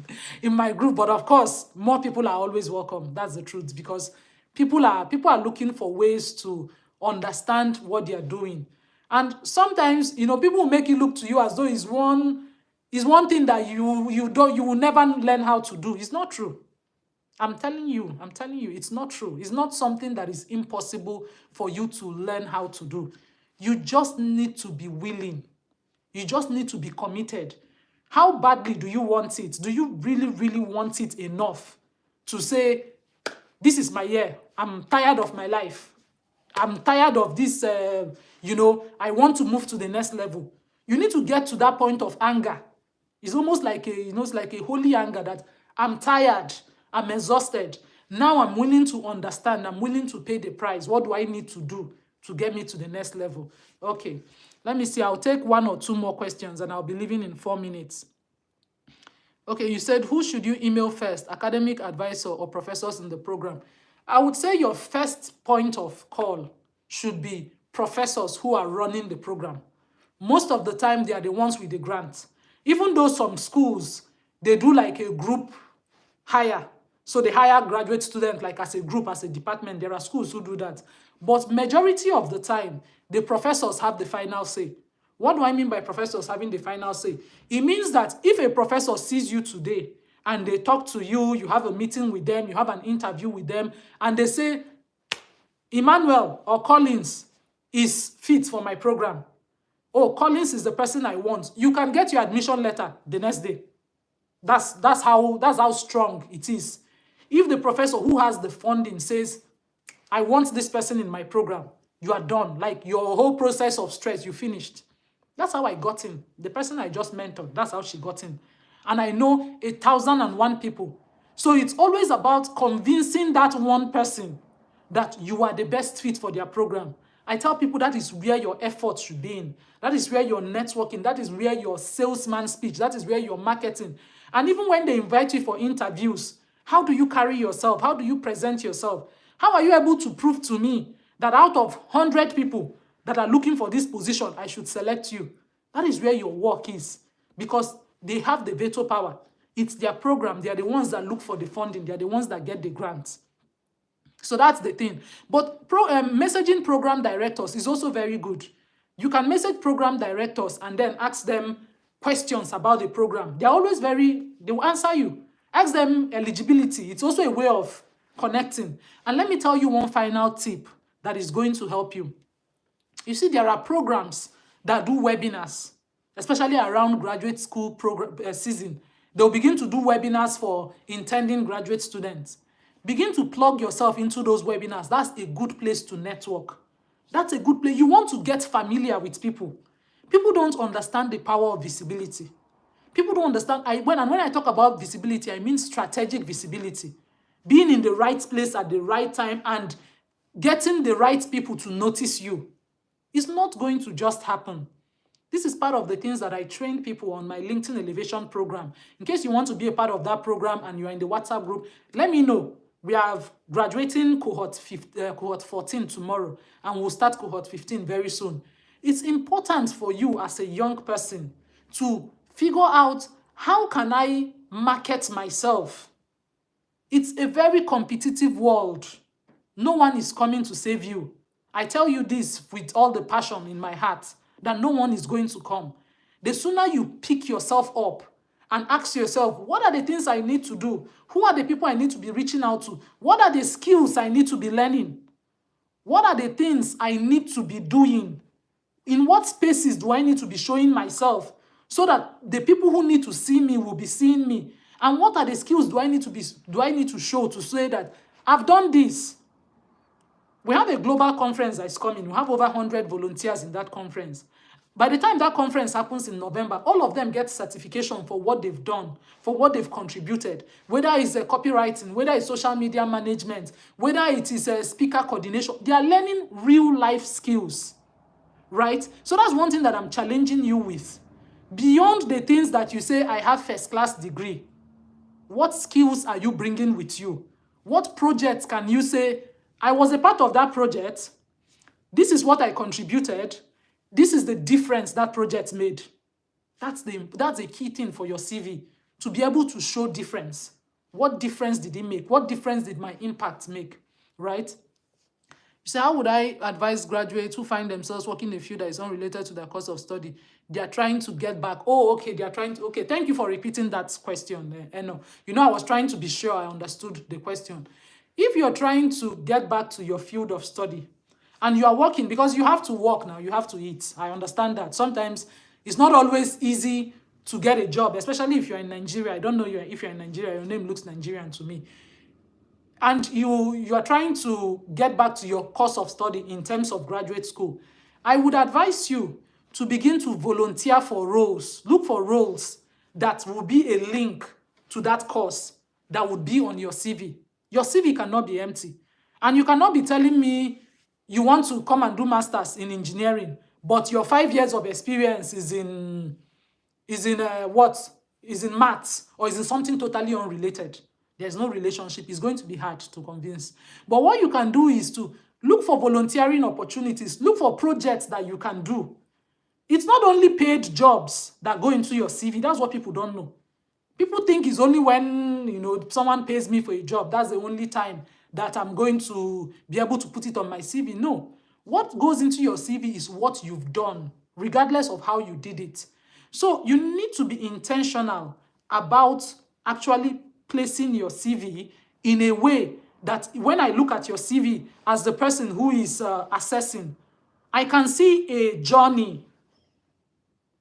in my group, but of course, more people are always welcome. That's the truth, because people are looking for ways to understand what they are doing. And sometimes, people make it look to you as though it's one thing that you will never learn how to do. It's not true. I'm telling you, it's not true. It's not something that is impossible for you to learn how to do. You just need to be willing. You just need to be committed. How badly do you want it? Do you really, really want it enough to say, this is my year. I'm tired of my life. I'm tired of this, I want to move to the next level. You need to get to that point of anger. It's almost like it's like a holy anger that I'm tired. I'm exhausted. Now I'm willing to understand. I'm willing to pay the price. What do I need to do to get me to the next level? Okay, let me see. I'll take one or two more questions and I'll be leaving in 4 minutes. Okay, you said, who should you email first, academic advisor or professors in the program? I would say your first point of call should be professors who are running the program. Most of the time, they are the ones with the grant. Even though some schools, they do like a group hire. So they hire graduate students like as a group, as a department. There are schools who do that. But majority of the time, the professors have the final say. What do I mean by professors having the final say? It means that if a professor sees you today and they talk to you, you have a meeting with them, you have an interview with them, and they say, Emmanuel or Collins is fit for my program. Oh, Collins is the person I want. You can get your admission letter the next day. That's how strong it is. If the professor who has the funding says, I want this person in my program, you are done. Like, your whole process of stress, you finished. That's how I got in. The person I just mentored, that's how she got in. And I know 1,001 people. So it's always about convincing that one person that you are the best fit for their program. I tell people that is where your effort should be in. That is where your networking, that is where your salesman speech, that is where your marketing. And even when they invite you for interviews, how do you carry yourself? How do you present yourself? How are you able to prove to me that out of 100 people that are looking for this position, I should select you? That is where your work is, because they have the veto power. It's their program. They are the ones that look for the funding. They are the ones that get the grants. So that's the thing. But messaging program directors is also very good. You can message program directors and then ask them questions about the program. They're always they will answer you. Ask them eligibility. It's also a way of connecting. And let me tell you one final tip that is going to help you. You see, there are programs that do webinars, especially around graduate school program season. They'll begin to do webinars for intending graduate students. Begin to plug yourself into those webinars. That's a good place to network. That's a good place. You want to get familiar with people. People don't understand the power of visibility. People don't understand. When I talk about visibility, I mean strategic visibility. Being in the right place at the right time and getting the right people to notice you. It's not going to just happen. This is part of the things that I train people on my LinkedIn Elevation program. In case you want to be a part of that program and you are in the WhatsApp group, let me know. We have graduating cohort 14 tomorrow, and we'll start cohort 15 very soon. It's important for you as a young person to figure out, how can I market myself? It's a very competitive world. No one is coming to save you. I tell you this with all the passion in my heart, that no one is going to come. The sooner you pick yourself up and ask yourself, what are the things I need to do? Who are the people I need to be reaching out to? What are the skills I need to be learning? What are the things I need to be doing? In what spaces do I need to be showing myself? so that the people who need to see me will be seeing me. And what are the skills do I need to show to say that I've done this? We have a global conference that is coming. We have over 100 volunteers in that conference. By the time that conference happens in November, all of them get certification for what they've done, for what they've contributed, whether it's copywriting, whether it's social media management, whether it is speaker coordination. They are learning real life skills, right? So that's one thing that I'm challenging you with. Beyond the things that you say, I have first class degree, what skills are you bringing with you? What projects can you say, I was a part of that project, this is what I contributed, this is the difference that project made. That's a key thing for your CV, to be able to show difference. What difference did it make? What difference did my impact make, right? You say, how would I advise graduates who find themselves working in a field that is unrelated to their course of study? They are trying to get back. Oh, okay, okay, thank you for repeating that question. No. I was trying to be sure I understood the question. If you're trying to get back to your field of study, and you are working, because you have to work now, you have to eat. I understand that. Sometimes it's not always easy to get a job, especially if you're in Nigeria. I don't know if you're in Nigeria, your name looks Nigerian to me. And you are trying to get back to your course of study in terms of graduate school. I would advise you to begin to volunteer for roles. Look for roles that will be a link to that course that would be on your CV. Your CV cannot be empty. And you cannot be telling me you want to come and do masters in engineering, but your 5 years of experience is in maths, or is in something totally unrelated. There's no relationship. It's going to be hard to convince. But what you can do is to look for volunteering opportunities. Look for projects that you can do. It's not only paid jobs that go into your CV. That's what people don't know. People think it's only when someone pays me for a job, that's the only time that I'm going to be able to put it on my CV. No. What goes into your CV is what you've done, regardless of how you did it. So you need to be intentional about actually placing your CV in a way that when I look at your CV as the person who is assessing, I can see a journey.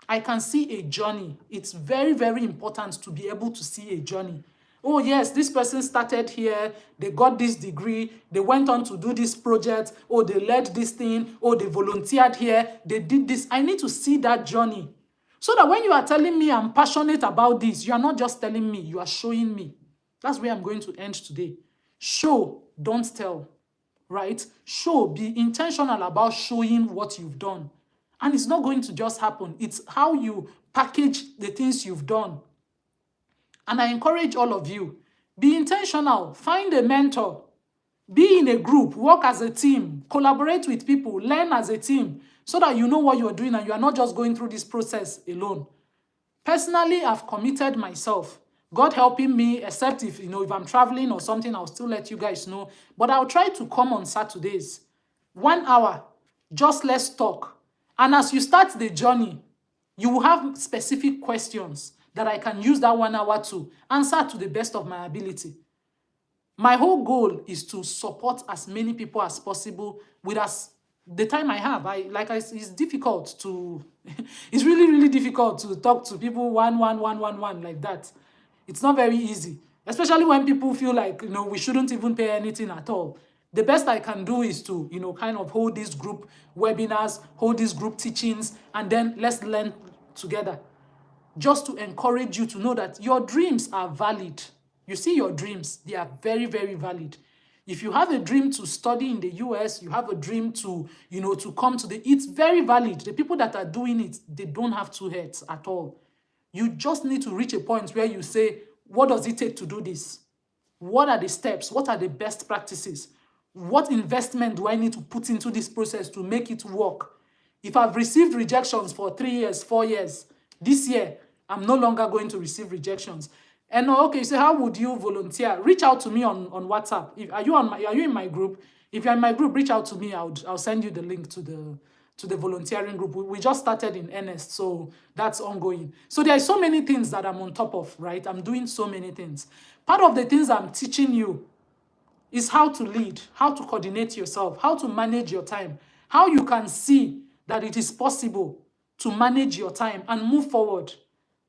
I can see a journey. It's very, very important to be able to see a journey. Oh yes, this person started here, they got this degree, they went on to do this project, oh, they led this thing, oh, they volunteered here, they did this. I need to see that journey. So that when you are telling me I'm passionate about this, you are not just telling me, you are showing me. That's where I'm going to end today. Show, don't tell, right? Show, be intentional about showing what you've done. And it's not going to just happen. It's how you package the things you've done. And I encourage all of you, be intentional, find a mentor, be in a group, work as a team, collaborate with people, learn as a team, so that you know what you're doing and you are not just going through this process alone. Personally, I've committed myself. God helping me, except if I'm traveling or something, I'll still let you guys know. But I'll try to come on Saturdays. 1 hour, just let's talk. And as you start the journey, you will have specific questions that I can use that 1 hour to answer to the best of my ability. My whole goal is to support as many people as possible with the time I have. It's difficult to, it's really, really difficult to talk to people one like that. It's not very easy, especially when people feel like, we shouldn't even pay anything at all. The best I can do is to, kind of hold these group webinars, hold these group teachings, and then let's learn together. Just to encourage you to know that your dreams are valid. You see your dreams, they are very, very valid. If you have a dream to study in the US, you have a dream to, to come to it's very valid. The people that are doing it, they don't have two heads at all. You just need to reach a point where you say, what does it take to do this? What are the steps? What are the best practices? What investment do I need to put into this process to make it work? If I've received rejections for 3 years, 4 years, this year, I'm no longer going to receive rejections. And okay, so how would you volunteer? Reach out to me on WhatsApp. Are you in my group? If you're in my group, reach out to me. I'll send you the link to the volunteering group. We just started in earnest, so that's ongoing. So there are so many things that I'm on top of, right? I'm doing so many things. Part of the things I'm teaching you is how to lead, how to coordinate yourself, how to manage your time, how you can see that it is possible to manage your time and move forward.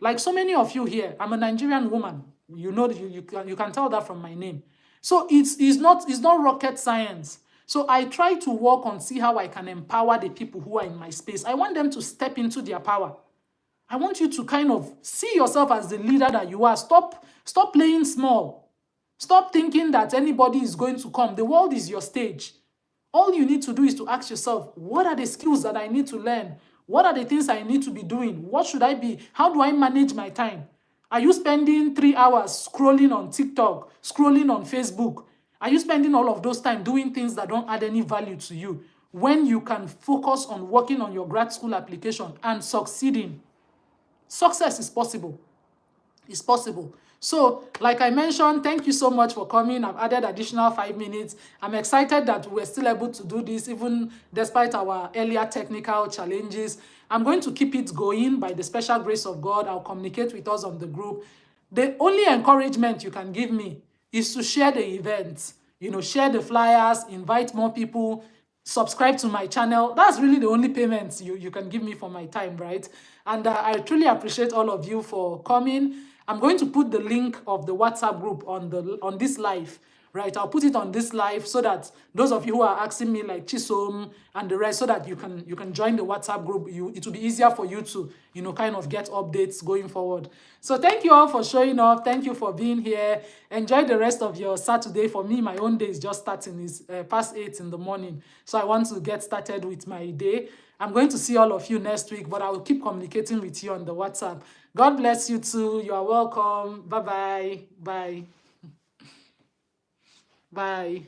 Like so many of you here, I'm a Nigerian woman. You know, you can tell that from my name. So it's not rocket science. So I try to work on see how I can empower the people who are in my space. I want them to step into their power. I want you to kind of see yourself as the leader that you are. Stop playing small. Stop thinking that anybody is going to come. The world is your stage. All you need to do is to ask yourself, what are the skills that I need to learn? What are the things I need to be doing? What should I be? How do I manage my time? Are you spending 3 hours scrolling on TikTok, scrolling on Facebook? Are you spending all of those time doing things that don't add any value to you when you can focus on working on your grad school application and succeeding? Success is possible. It's possible. So, like I mentioned, thank you so much for coming. I've added additional 5 minutes. I'm excited that we're still able to do this, even despite our earlier technical challenges. I'm going to keep it going by the special grace of God. I'll communicate with us on the group. The only encouragement you can give me is to share the events. You know, share the flyers, invite more people, subscribe to my channel. That's really the only payment you can give me for my time, right? And I truly appreciate all of you for coming. I'm going to put the link of the WhatsApp group on this live, right? I'll put it on this live so that those of you who are asking me, like Chisom and the rest, so that you can join the WhatsApp group. It will be easier for you to, you know, kind of get updates going forward. So thank you all for showing up. Thank you for being here. Enjoy the rest of your Saturday. For me, my own day is just starting. It's past 8 in the morning. So I want to get started with my day. I'm going to see all of you next week, but I will keep communicating with you on the WhatsApp. God bless you too. You are welcome. Bye-bye. Bye. Bye.